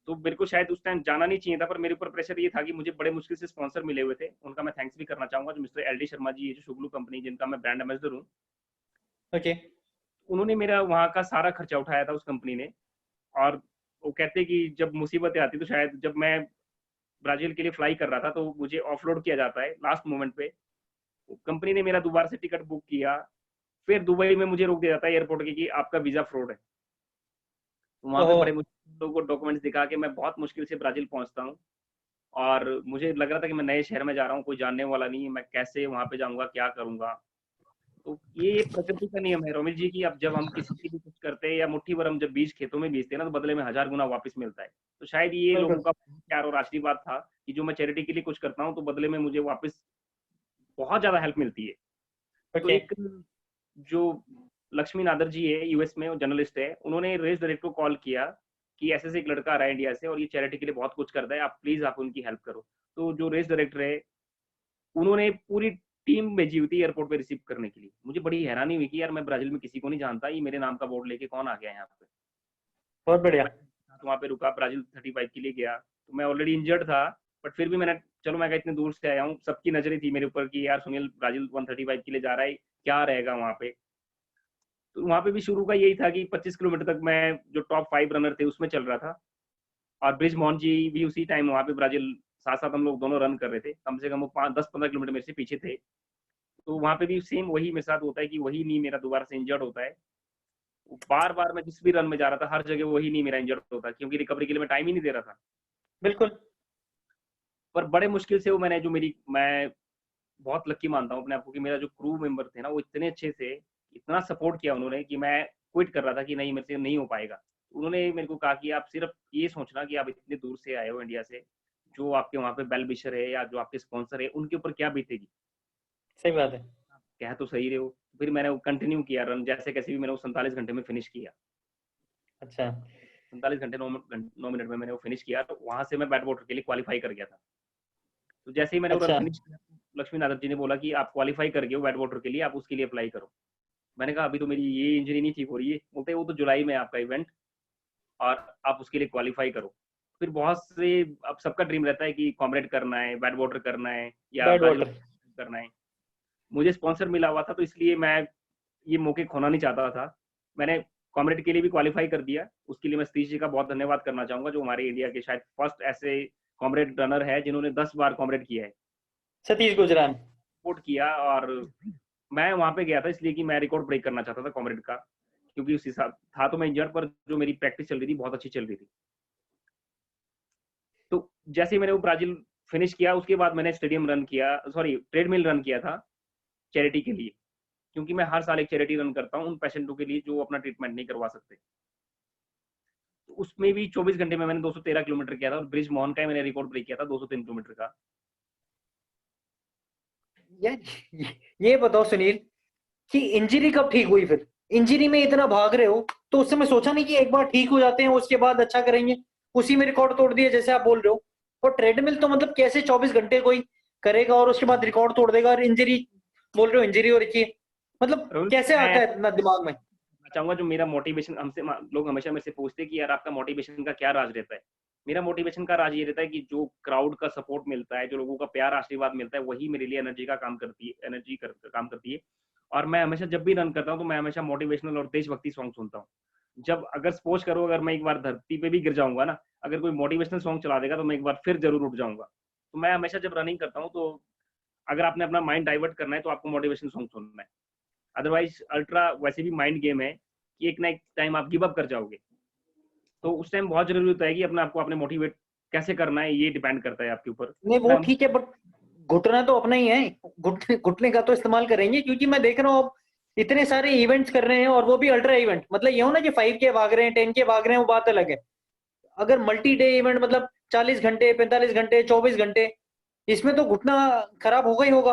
Speaker 2: तो मेरे को शायद उस टाइम जाना नहीं चाहिए था, पर मेरे ऊपर प्रेशर ये था कि मुझे बड़े मुश्किल से स्पॉन्सर मिले हुए थे। उनका मैं थैंक्स भी करना चाहूँगा, जो मिस्टर एलडी शर्मा जी है, जो शुगलू कंपनी जिनका मैं ब्रांड एम्बेसडर हूँ।
Speaker 1: ओके।
Speaker 2: उन्होंने मेरा वहाँ का सारा खर्चा उठाया था उस कंपनी ने। और वो कहते हैं कि जब मुसीबतें आती, तो शायद जब मैं ब्राज़ील के लिए फ्लाई कर रहा था, तो मुझे ऑफलोड किया जाता है लास्ट मोमेंट पे। कंपनी ने मेरा दोबारा से टिकट बुक किया, फिर दुबई में मुझे रोक दिया जाता है एयरपोर्ट के कि आपका वीज़ा फ्रॉड है। तो वहाँ पे
Speaker 1: ओहो।
Speaker 2: बड़े मुश्किल लोगों को डॉक्यूमेंट्स दिखा के मैं बहुत मुश्किल से ब्राज़ील पहुँचता हूँ, और मुझे लग रहा था कि मैं नए शहर में जा रहा हूँ, कोई जानने वाला नहीं है, मैं कैसे वहाँ पे जाऊँगा, क्या करूँगा? तो ये प्रकृति का नियम है रोमिल जी, कि अब जब हम किसी के लिए कुछ करते हैं, या मुट्ठी भर हम जब बीज खेतों में बीजते हैं ना, तो बदले में 1000 गुना वापस मिलता है। तो शायद ये लोगों
Speaker 1: बिल्कुल।
Speaker 2: का प्यार और आशीर्वाद था कि जो मैं चैरिटी के लिए कुछ करता हूँ, तो बदले में मुझे वापस बहुत ज़्यादा हेल्प मिलती है। तो
Speaker 1: ओके।
Speaker 2: एक जो लक्ष्मी नादर जी है, यूएस में वो जर्नलिस्ट है, उन्होंने रेस डायरेक्टर को कॉल किया कि ऐसे-ऐसे एक लड़का आ रहा है इंडिया से, और ये चैरिटी के लिए बहुत कुछ करता है, आप प्लीज़ आप उनकी हेल्प करो। तो जो रेस डायरेक्टर है, उन्होंने पूरी टीम भेजी हुई थी एयरपोर्ट पे रिसीव करने के लिए। मुझे बड़ी हैरानी हुई कि यार मैं ब्राज़ील में किसी को नहीं जानता, ये मेरे नाम का बोर्ड लेके कौन आ गया यहाँ पे?
Speaker 1: बहुत
Speaker 2: तो
Speaker 1: बढ़िया।
Speaker 2: मैं वहाँ पे रुका, ब्राज़ील 35 के लिए गया। तो मैं ऑलरेडी इंजर्ड था, बट फिर भी मैंने, चलो मैं कहा इतने दूर से आया हूँ, सबकी नज़रें थी मेरे ऊपर कि यार सुनील ब्राज़ील 135 के लिए जा रहा है, क्या रहेगा वहाँ पे? तो वहाँ पे भी शुरू का यही था कि 25 किलोमीटर तक मैं जो टॉप 5 रनर थे उसमें चल रहा था, और ब्रिज मोहन जी भी उसी टाइम वहाँ पे ब्राज़ील साथ-साथ हम लोग दोनों रन कर रहे थे। कम से कम वो 5 10-15 किलोमीटर मेरे से पीछे थे। तो वहाँ पे भी सेम वही मेरे साथ होता है कि वही नी मेरा दोबारा से इंजर्ड होता है। बार-बार मैं जिस भी रन में जा रहा था, हर जगह वही नी मेरा इंजर्ड होता है, क्योंकि रिकवरी के लिए मैं टाइम ही नहीं दे रहा था।
Speaker 1: बिल्कुल।
Speaker 2: पर बड़े मुश्किल से वो मैंने जो मेरी मैं बहुत लकी मानता हूँ अपने आप को कि मेरा जो क्रू मेंबर थे ना, वो इतने अच्छे थे, इतना सपोर्ट किया उन्होंने कि मैं क्विट कर रहा था कि नहीं मेरे से नहीं हो पाएगा। उन्होंने मेरे को कहा कि आप सिर्फ ये सोचना कि आप इतने दूर से आए हो इंडिया से, जो आपके वहाँ पे वेल विशर है या जो आपके स्पॉन्सर है, उनके ऊपर क्या बीतेगी?
Speaker 1: सही बात है।
Speaker 2: कह तो सही रहे हो। फिर मैंने वो कंटिन्यू किया रन, जैसे-कैसे भी मैंने वो 47 घंटे में फिनिश किया।
Speaker 1: अच्छा।
Speaker 2: 47 घंटे 9 मिनट में मैंने वो फिनिश किया, तो वहाँ से मैं बैड वाटर के लिए क्वालीफाई कर गया था। तो जैसे ही मैंने वो रन
Speaker 1: अच्छा।
Speaker 2: फिनिश किया, लक्ष्मी नादर जी ने बोला कि आप क्वालीफाई कर गए हो वेट वाटर के लिए, आप उसके लिए अप्लाई करो। मैंने कहा अभी तो मेरी ये इंजरी नहीं ठीक हो रही है। बोलते वो तो जुलाई में है आपका इवेंट, और आप उसके लिए क्वालिफाई करो। फिर बहुत से, अब सबका ड्रीम रहता है कि कॉमरेड करना है, बैड वाटर करना है या
Speaker 1: बैड
Speaker 2: ब्राजील
Speaker 1: वाटर।
Speaker 2: करना है। मुझे स्पॉन्सर मिला हुआ था, तो इसलिए मैं ये मौके खोना नहीं चाहता था। मैंने कॉमरेड के लिए भी क्वालिफाई कर दिया। उसके लिए मैं सतीश जी का बहुत धन्यवाद करना चाहूंगा, जो हमारे इंडिया के शायद फर्स्ट ऐसे कॉमरेड रनर है जिन्होंने 10 बार कॉमरेड किया है,
Speaker 1: सतीश गुजरान।
Speaker 2: सपोर्ट किया। और मैं वहां पे गया था इसलिए कि मैं रिकॉर्ड ब्रेक करना चाहता था कॉमरेड का, क्योंकि उस हिसाब था तो मैं इंजर्ड, पर जो मेरी प्रैक्टिस चल रही थी बहुत अच्छी चल रही थी। तो जैसे ही मैंने वो ब्राजील फिनिश किया, उसके बाद मैंने स्टेडियम रन किया, सॉरी ट्रेडमिल रन किया था चैरिटी के लिए, क्योंकि मैं हर साल एक चैरिटी रन करता हूँ उन पेशेंटों के लिए जो अपना ट्रीटमेंट नहीं करवा सकते। तो उसमें भी 24 घंटे में मैंने 213 किलोमीटर किया था, और ब्रिज मोहन का ही मैंने रिकॉर्ड ब्रेक किया था 203 किलोमीटर का।
Speaker 1: यार ये बताओ सुनील कि इंजरी कब ठीक हुई? फिर इंजरी में इतना भाग रहे हो तो उस समय सोचा नहीं कि एक बार ठीक हो जाते हैं उसके बाद अच्छा करेंगे? उसी में रिकॉर्ड तोड़ दिया जैसे आप बोल रहे हो। और ट्रेडमिल तो मतलब कैसे 24 घंटे कोई करेगा और उसके बाद रिकॉर्ड तोड़ देगा? और इंजरी बोल रहे हो, इंजरी हो रही है, मतलब
Speaker 2: राहुल,
Speaker 1: कैसे
Speaker 2: मैं
Speaker 1: आता है इतना दिमाग में?
Speaker 2: चाहूंगा, जो मेरा मोटिवेशन, हमसे लोग हमेशा मेरे से पूछते हैं कि यार आपका मोटिवेशन का क्या राज रहता है। मेरा मोटिवेशन का राज ये रहता है कि जो क्राउड का सपोर्ट मिलता है, जो लोगों का प्यार आशीर्वाद मिलता है, वही मेरे लिए एनर्जी का काम करती है, काम करती है। और मैं हमेशा जब भी रन करता हूँ तो मैं हमेशा मोटिवेशनल और देशभक्ति सॉन्ग सुनता हूँ। जब अगर सपोज करो, अगर मैं एक बार धरती पे भी गिर जाऊंगा ना, अगर कोई मोटिवेशनल सॉन्ग चला देगा तो मैं एक बार फिर जरूर उठ जाऊंगा। तो मैं हमेशा जब रनिंग करता हूँ, तो अगर आपने अपना माइंड डाइवर्ट करना है तो आपको मोटिवेशन सॉन्ग सुनना है। अदरवाइज अल्ट्रा वैसे भी माइंड गेम है कि एक ना एक टाइम आप गिव अप कर जाओगे। तो उस टाइम बहुत जरूरी होता है कि अपने आपको अपने मोटिवेट कैसे करना है, ये डिपेंड करता है आपके ऊपर।
Speaker 1: नहीं वो
Speaker 2: मैं
Speaker 1: ठीक है, बट घुटना तो अपना ही है। घुटने का तो इस्तेमाल करेंगे, क्योंकि मैं देख रहा हूँ अब इतने सारे इवेंट्स कर रहे हैं और वो भी अल्ट्रा इवेंट। मतलब ये हो ना कि 5K भाग रहे हैं, 10K भाग रहे हैं, वो बात अलग है। अगर मल्टी डे इवेंट मतलब 40 घंटे, 45 घंटे, 24 घंटे, इसमें तो घुटना खराब होगा ही होगा।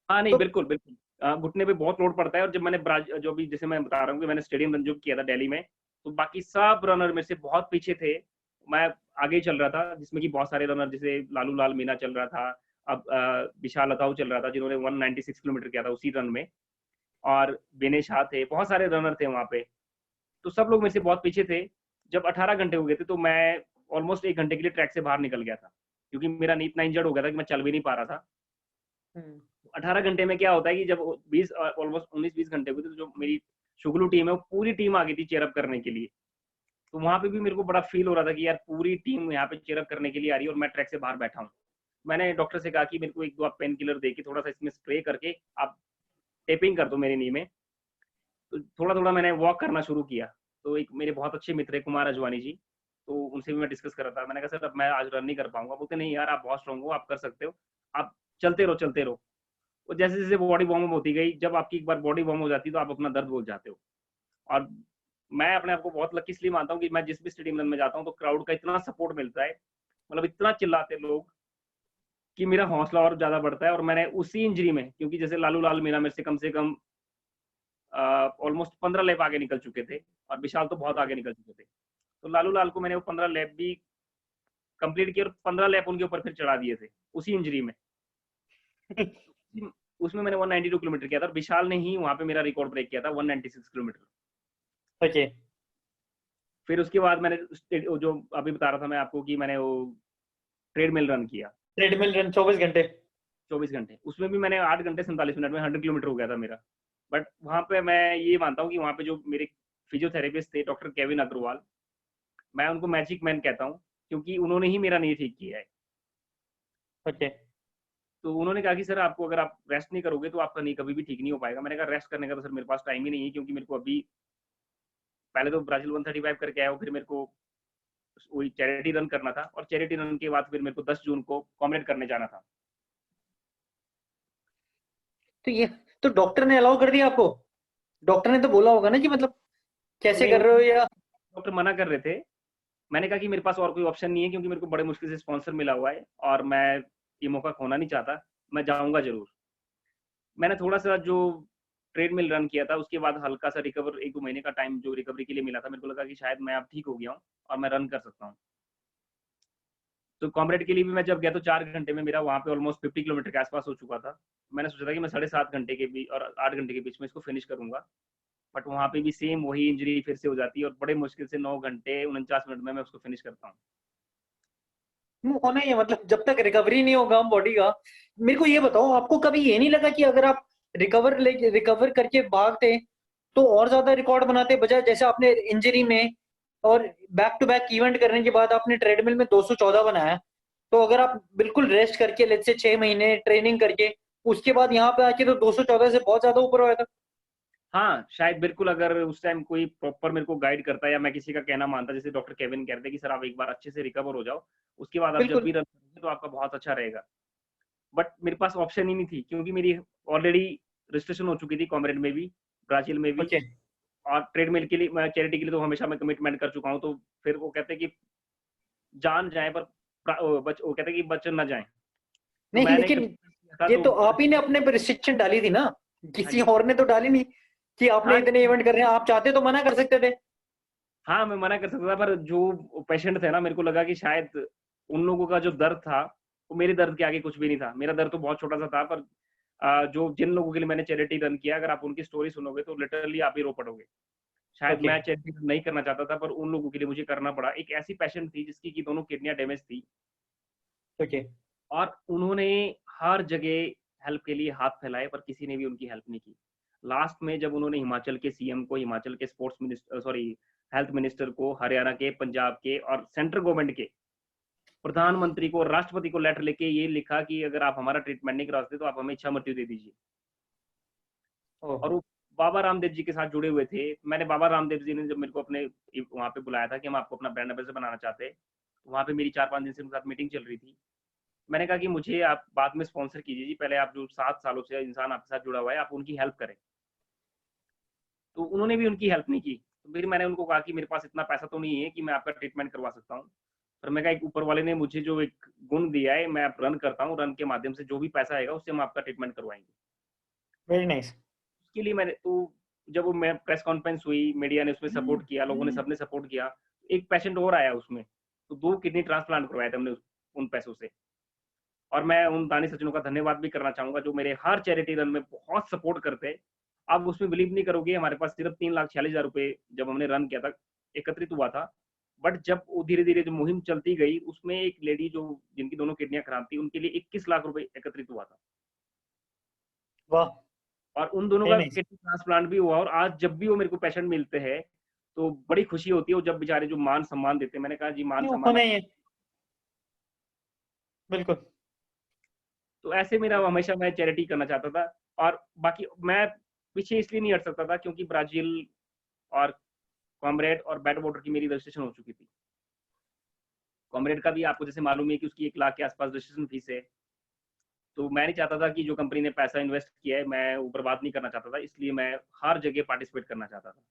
Speaker 2: हाँ, नहीं,
Speaker 1: तो
Speaker 2: बिल्कुल बिल्कुल। घुटने पे बहुत लोड पड़ता है। और जब मैंने जो भी, जैसे मैं बता रहा हूँ कि मैंने स्टेडियम रन जो किया था दिल्ली में, तो बाकी सब रनर मेरे से बहुत पीछे थे। मैं आगे ही चल रहा था, जिसमें कि बहुत सारे रनर, जैसे लालू लाल मीना चल रहा था, अब विशाल लताऊ चल रहा था जिन्होंने 196 किलोमीटर किया था उसी रन में, और विनय शाह थे, बहुत सारे रनर थे वहां पे। तो सब लोग मेरे से बहुत पीछे थे। जब 18 घंटे हो गए थे तो मैं ऑलमोस्ट 1 घंटे के लिए ट्रैक से बाहर निकल गया था, क्योंकि मेरा नी इतना इंजर्ड हो गया था कि मैं चल भी नहीं पा रहा था। 18 घंटे में क्या होता है कि जब 20 ऑलमोस्ट 19-20 घंटे हुए थे, तो जो मेरी शुगलू टीम है वो पूरी टीम आ गई थी चेयरअप करने के लिए। तो वहां पे भी मेरे को बड़ा फील हो रहा था कि यार पूरी टीम यहाँ पे चेयरअप करने के लिए आ रही है और मैं ट्रैक से बाहर बैठा हूँ। मैंने डॉक्टर से कहा कि मेरे को एक दो आप पेन किलर दे के थोड़ा सा इसमें स्प्रे करके आप टेपिंग कर दो मेरे नी में। तो थोड़ा थोड़ा मैंने वॉक करना शुरू किया। तो एक मेरे बहुत अच्छे मित्र है कुमार अजवानी जी, तो उनसे भी मैं डिस्कस कर रहा था। मैंने कहा सर अब मैं आज रन नहीं कर पाऊंगा। बोलते नहीं यार, आप बहुत स्ट्रांग हो, आप कर सकते हो, आप चलते रहो चलते रहो। और जैसे जैसे बॉडी वार्म अप होती गई, जब आपकी एक बार बॉडी वार्म हो जाती है तो आप अपना दर्द भूल जाते हो। और मैं अपने आप को बहुत लकी इसलिए मानता हूँ कि मैं जिस भी स्टेडियम रन में जाता हूँ तो क्राउड का इतना सपोर्ट मिलता है, मतलब इतना चिल्लाते लोग, कि मेरा हौसला और ज्यादा बढ़ता है। और मैंने उसी इंजरी में, क्योंकि जैसे लालू लाल मीना मेरे से कम ऑलमोस्ट 15 लैप आगे निकल चुके थे, और विशाल तो बहुत आगे निकल चुके थे। तो लालू लाल को मैंने वो 15 लैप भी कंप्लीट किया, और 15 लैप उनके ऊपर फिर चढ़ा दिए थे उसी इंजरी में। उसमें मैंने 192 किलोमीटर किया था, और विशाल ने ही वहां पे मेरा रिकॉर्ड ब्रेक किया था 196 किलोमीटर।
Speaker 1: ओके।
Speaker 2: फिर उसके बाद मैंने जो अभी बता रहा था मैं आपको कि मैंने वो ट्रेडमिल रन किया
Speaker 1: ट्रेडमिल रन 24 घंटे।
Speaker 2: 24 घंटे। उसमें भी मैंने 8 घंटे 47 मिनट में 100 किलोमीटर हो गया था मेरा। बट वहां पे मैं ये मानता हूँ कि वहां पे जो मेरे फिजियोथेरेपिस्ट थे डॉक्टर केविन अग्रवाल, मैं उनको मैजिक मैन कहता हूँ, क्योंकि उन्होंने ही मेरा नी ठीक किया है।
Speaker 1: ओके।
Speaker 2: तो उन्होंने कहा कि सर आपको, अगर आप रेस्ट नहीं करोगे तो आपका नी कभी भी ठीक नहीं हो पाएगा। मैंने कहा रेस्ट करने का तो सर मेरे पास टाइम ही नहीं है, क्योंकि मेरे को अभी पहले तो ब्राजील 135 करके आया हूँ, फिर मेरे को वही चैरिटी रन करना था, और चैरिटी रन के बाद फिर मेरे को 10 जून को कॉमरेड करने जाना था।
Speaker 1: तो ये तो डॉक्टर ने अलाउ कर दिया आपको? डॉक्टर ने तो बोला होगा ना कि मतलब कैसे
Speaker 2: नहीं,
Speaker 1: कर रहे हो या?
Speaker 2: डॉक्टर मना कर रहे थे। मैंने कहा कि मेरे पास और कोई ऑप्शन नहीं है, क्योंकि मेरे को बड़े मुश्किल से स्पॉन्सर मिला हुआ है और मैं ये मौका खोना नहीं चाहता, मैं जाऊंगा जरूर। मैंने थोड़ा सा जो ट्रेडमिल रन किया था उसके बाद हल्का सा रिकवर, 1-2 महीने का टाइम जो रिकवरी के लिए मिला था, मेरे को लगा कि शायद मैं अब ठीक हो गया हूँ और मैं रन कर सकता हूँ। तो कॉमरेड के लिए भी मैं जब गया तो 4 घंटे में मेरा वहाँ पे ऑलमोस्ट 50 किलोमीटर के आसपास हो चुका था। मैंने सोचा था कि मैं 7.5 घंटे के बीच और 8 घंटे के बीच में इसको फिनिश करूंगा। बट वहां पे भी सेम वही इंजरी फिर से हो जाती है और बड़े मुश्किल से 9 घंटे 49 मिनट में मैं उसको फिनिश करता हूँ।
Speaker 1: होना ही है, मतलब जब तक रिकवरी नहीं होगा बॉडी का। मेरे को ये बताओ, आपको कभी ये नहीं लगा कि अगर आप रिकवर करके भागते तो और ज्यादा रिकॉर्ड बनाते, बजाय जैसे आपने इंजरी में और बैक टू बैक इवेंट करने के बाद आपने ट्रेडमिल में 214 बनाया, तो अगर आप बिल्कुल रेस्ट करके लेट्स से 6 महीने ट्रेनिंग करके उसके बाद यहाँ पे आके तो 214 से बहुत ज्यादा ऊपर आया था।
Speaker 2: हाँ, शायद बिल्कुल अगर उस टाइम कोई प्रॉपर मेरे को गाइड करता या मैं किसी का कहना मानता, जैसे डॉक्टर केविन कहते हैं कि सर आप एक बार अच्छे से रिकवर हो जाओ, उसके बाद आप जब
Speaker 1: बिल्कुल।
Speaker 2: भी रन करोगे तो आपका बहुत अच्छा रहेगा। बट मेरे पास ऑप्शन ही नहीं थी क्योंकि मेरी ऑलरेडी रजिस्ट्रेशन हो चुकी थी कॉमरेड में भी, ब्राजील में भी,
Speaker 1: ओके।
Speaker 2: और ट्रेडमिल के लिए मैं चैरिटी के लिए तो हमेशा मैं कमिटमेंट कर चुका हूँ। तो फिर वो कहते हैं कि जान जाए पर वो कहते हैं कि बच ना जाए। तो
Speaker 1: नहीं
Speaker 2: मैंने
Speaker 1: लेकिन
Speaker 2: कमिटमेंट किया था
Speaker 1: ये
Speaker 2: तो
Speaker 1: तो आप ही ने अपने पर रिस्ट्रिक्शन डाली थी ना,
Speaker 2: हाँ
Speaker 1: किसी
Speaker 2: जी।
Speaker 1: और ने तो डाली नहीं कि आपने
Speaker 2: हाँ,
Speaker 1: इतने इवेंट कर रहे हैं, आप चाहते तो मना कर सकते थे।
Speaker 2: हाँ, मैं मना कर सकता था पर जो पेशेंट थे ना, मेरे को लगा कि शायद उन लोगों का जो दर्द था, वो मेरे दर्द के आगे कुछ भी नहीं था। मेरा दर्द तो बहुत छोटा-सा था पर जो जिन लोगों के लिए मैंने चैरिटी रन किया, अगर आप उनकी स्टोरी सुनोगे तो लिटरली आप ही रो पड़ोगे। शायद
Speaker 1: ओके।
Speaker 2: मैं चैरिटी रन नहीं करना चाहता था पर उन लोगों के लिए मुझे करना पड़ा। एक ऐसी पेशेंट थी जिसकी कि दोनों किडनियाँ डैमेज थी
Speaker 1: ओके।
Speaker 2: और उन्होंने हर जगह हेल्प के लिए हाथ फैलाए पर किसी ने भी उनकी हेल्प नहीं की। लास्ट में जब उन्होंने हिमाचल के सीएम को, हिमाचल के हेल्थ मिनिस्टर को, हरियाणा के, पंजाब के और सेंट्रल गवर्नमेंट के प्रधानमंत्री को और राष्ट्रपति को लेटर लेके ये लिखा कि अगर आप हमारा ट्रीटमेंट नहीं कराते तो आप हमें इच्छा मृत्यु दे दीजिए। और
Speaker 1: ओहो।
Speaker 2: वो बाबा रामदेव जी के साथ जुड़े हुए थे। मैंने बाबा रामदेव जी ने जब मेरे को अपने वहाँ पे बुलाया था कि हम आपको अपना ब्रांड एम्बेसडर बनाना चाहते हैं, वहाँ पे मेरी 4-5 दिन से उनके साथ मीटिंग चल रही थी। मैंने कहा कि मुझे आप बाद में स्पॉन्सर कीजिए जी, पहले आप जो 7 सालों से इंसान आपके साथ जुड़ा हुआ है, आप उनकी हेल्प करें। तो उन्होंने भी उनकी हेल्प नहीं की। तो फिर मैंने उनको कहा कि मेरे पास इतना पैसा तो नहीं है कि मैं आपका ट्रीटमेंट करवा सकता हूँ। पर मैं कहा एक ऊपर वाले ने मुझे जो एक गुण दिया है, मैं अब रन करता हूँ, रन के माध्यम से जो भी पैसा आएगा उससे हम आपका ट्रीटमेंट करवाएँगे।
Speaker 1: Very nice.
Speaker 2: उसके लिए मैंने तो जब वो मैं प्रेस कॉन्फ्रेंस हुई, मीडिया ने उसमें सपोर्ट किया, लोगों ने सबने सपोर्ट किया। एक पेशेंट और आया उसमें, तो 2 किडनी ट्रांसप्लांट करवाए थे हमने उन पैसों से। और मैं उन दानी सज्जनों का धन्यवाद भी करना चाहूँगा जो मेरे हर चैरिटी रन में बहुत सपोर्ट करते हैं। आप उसमें बिलीव नहीं करोगे, हमारे पास सिर्फ 3,46,000 रुपए जब हमने रन किया था, एकत्रित हुआ था। बट जब वो धीरे-धीरे जो मुहिम चलती गई, उसमें एक लेडी जो जिनकी दोनों किडनियाँ खराब थी, उनके लिए 21 लाख रुपए एकत्रित हुआ था।
Speaker 1: वाह।
Speaker 2: और उन दोनों
Speaker 1: वेरी
Speaker 2: का
Speaker 1: नाइस।
Speaker 2: किडनी ट्रांसप्लांट भी हुआ और आज जब भी वो मेरे को पेशेंट मिलते हैं, तो बड़ी खुशी होती है और जब बेचारे जो मान-सम्मान देते हैं, मैंने कहा जी मान-सम्मान
Speaker 1: होना ही है। बिल्कुल।
Speaker 2: तो ऐसे मेरा हमेशा मैं चैरिटी करना चाहता था। और बाकी मैं पीछे इसलिए नहीं हट सकता था क्योंकि ब्राज़ील और कॉमरेड और बैड वाटर की मेरी रजिस्ट्रेशन हो चुकी थी। कॉमरेड का भी आपको जैसे मालूम है कि उसकी 1 लाख के आस-पास रजिस्ट्रेशन फीस है। तो मैं नहीं चाहता था कि जो कंपनी ने पैसा इन्वेस्ट किया है, मैं वो बर्बाद नहीं करना चाहता था, इसलिए मैं हर जगह पार्टिसिपेट करना चाहता था।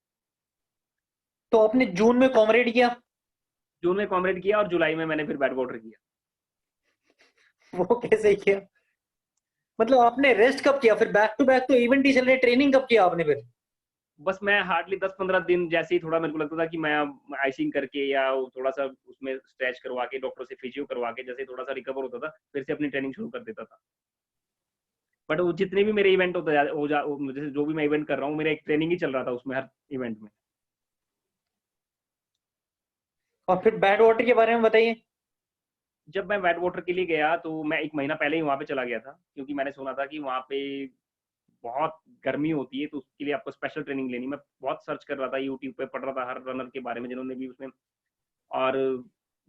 Speaker 1: तो आपने जून में कॉमरेड किया?
Speaker 2: जून में कॉमरेड किया और जुलाई में मैंने फिर बैड वाटर किया।
Speaker 1: वो कैसे किया? मतलब आपने रेस्ट कब किया फिर? बैक टू बैक तो इवेंट ही चल रहे, ट्रेनिंग कब किया आपने फिर?
Speaker 2: बस मैं हार्डली 10-15 दिन जैसे ही थोड़ा मेरे को लगता था कि मैं आइसिंग करके या थोड़ा-सा उसमें स्ट्रेच करवा के, डॉक्टर से फिजियो करवा के जैसे थोड़ा-सा रिकवर होता था, फिर से अपनी ट्रेनिंग शुरू कर देता था। बट वो जितने भी मेरे इवेंट होते जा हो जा जैसे जो भी मैं इवेंट कर रहा हूँ, मेरा एक ट्रेनिंग ही चल रहा था उसमें हर इवेंट में।
Speaker 1: और फिर बैड वाटर के बारे में बताइए।
Speaker 2: जब मैं वेट वाटर के लिए गया तो मैं 1 महीना पहले ही वहाँ पे चला गया था, क्योंकि मैंने सुना था कि वहाँ पे बहुत गर्मी होती है, तो उसके लिए आपको स्पेशल ट्रेनिंग लेनी। मैं बहुत सर्च कर रहा था, यूट्यूब पे पढ़ रहा था हर रनर के बारे में जिन्होंने भी उसमें। और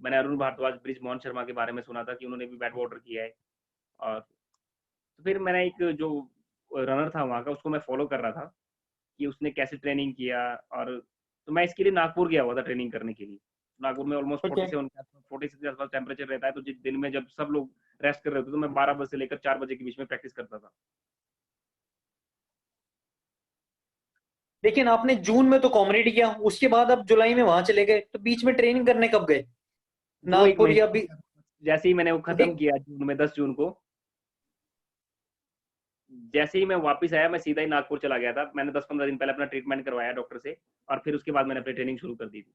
Speaker 2: मैंने अरुण भारद्वाज, बृजमोहन शर्मा के बारे में सुना था कि उन्होंने भी वेट वाटर किया है। और तो फिर मैंने एक जो रनर था वहाँ का, उसको मैं फॉलो कर रहा था कि उसने कैसे ट्रेनिंग किया। और तो मैं इसके लिए नागपुर गया हुआ था ट्रेनिंग करने के लिए। नागपुर में ऑलमोस्ट
Speaker 1: ओके।
Speaker 2: 47 के आसपास, 46 के आसपास टेम्परेचर रहता है, तो जिस दिन में जब सब लोग रेस्ट कर रहे होते तो मैं 12 बजे से लेकर 4 बजे के बीच में प्रैक्टिस करता था।
Speaker 1: लेकिन आपने जून में तो कॉमरेड किया, उसके बाद आप जुलाई में वहां चले गए, तो बीच में ट्रेनिंग करने कब गए?
Speaker 2: वो 1
Speaker 1: नागपुर या भी?
Speaker 2: महीने जैसे ही मैंने वो खत्म
Speaker 1: नहीं।
Speaker 2: किया जून में, 10 जून को, जैसे ही मैं वापस आया मैं सीधा ही नागपुर चला गया था। मैंने 10-15 दिन पहले अपना ट्रीटमेंट करवाया डॉक्टर से और फिर उसके बाद मैंने अपनी ट्रेनिंग शुरू कर दी थी।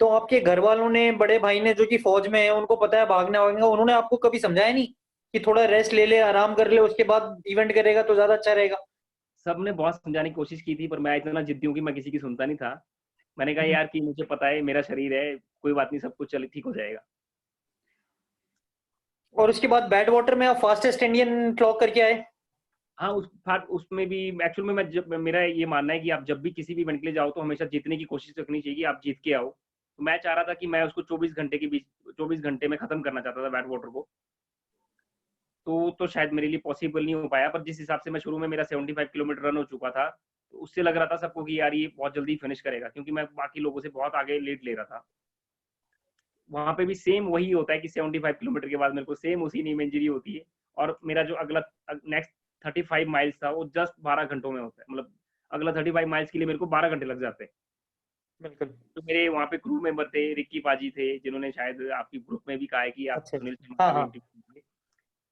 Speaker 1: तो आपके घर वालों ने, बड़े भाई ने जो कि फौज में है, उनको पता है भागने वागने का, उन्होंने आपको कभी समझाया नहीं कि थोड़ा रेस्ट ले ले, आराम कर ले, उसके बाद इवेंट करेगा तो ज्यादा अच्छा रहेगा?
Speaker 2: सबने बहुत समझाने की कोशिश की थी, पर मैं इतना जिद्दी हूँ कि मैं किसी की सुनता नहीं था। मैंने कहा यार कि मुझे पता है मेरा शरीर है, कोई बात नहीं, सब कुछ चल ठीक हो जाएगा।
Speaker 1: और उसके बाद बैड वाटर में आप फास्टेस्ट इंडियन क्लॉक करके आए।
Speaker 2: हाँ, उसमें भी एक्चुअल में मेरा ये मानना है कि आप जब भी किसी भी इवेंट के लिए जाओ तो हमेशा जीतने की कोशिश रखनी चाहिए कि आप जीत के आओ। तो मैं चाह रहा था कि मैं उसको 24 घंटे में खत्म करना चाहता था बैड वाटर को। तो शायद मेरे लिए पॉसिबल नहीं हो पाया, पर जिस हिसाब से मैं शुरू में मेरा 75 किलोमीटर रन हो चुका था, तो उससे लग रहा था सबको कि यार ये बहुत जल्दी फिनिश करेगा, क्योंकि मैं बाकी लोगों से बहुत आगे लीड ले रहा था। वहाँ पे भी सेम वही होता है कि 75 किलोमीटर के बाद मेरे को सेम उसी नीम इंजरी होती है, और मेरा जो अगला नेक्स्ट 35 माइल्स था वो जस्ट 12 घंटों में होता है। मतलब अगला 35 माइल्स के लिए मेरे को 12 घंटे लग जाते हैं।
Speaker 1: बिल्कुल।
Speaker 2: तो मेरे वहाँ पे क्रू मेंबर थे, रिक्की पाजी थे, जिन्होंने शायद आपकी ग्रुप में भी कहा है कि आप
Speaker 1: अच्छा।
Speaker 2: सुनील शर्मा
Speaker 1: हाँ
Speaker 2: का भी
Speaker 1: हाँ।
Speaker 2: इंटरव्यू कीजिए।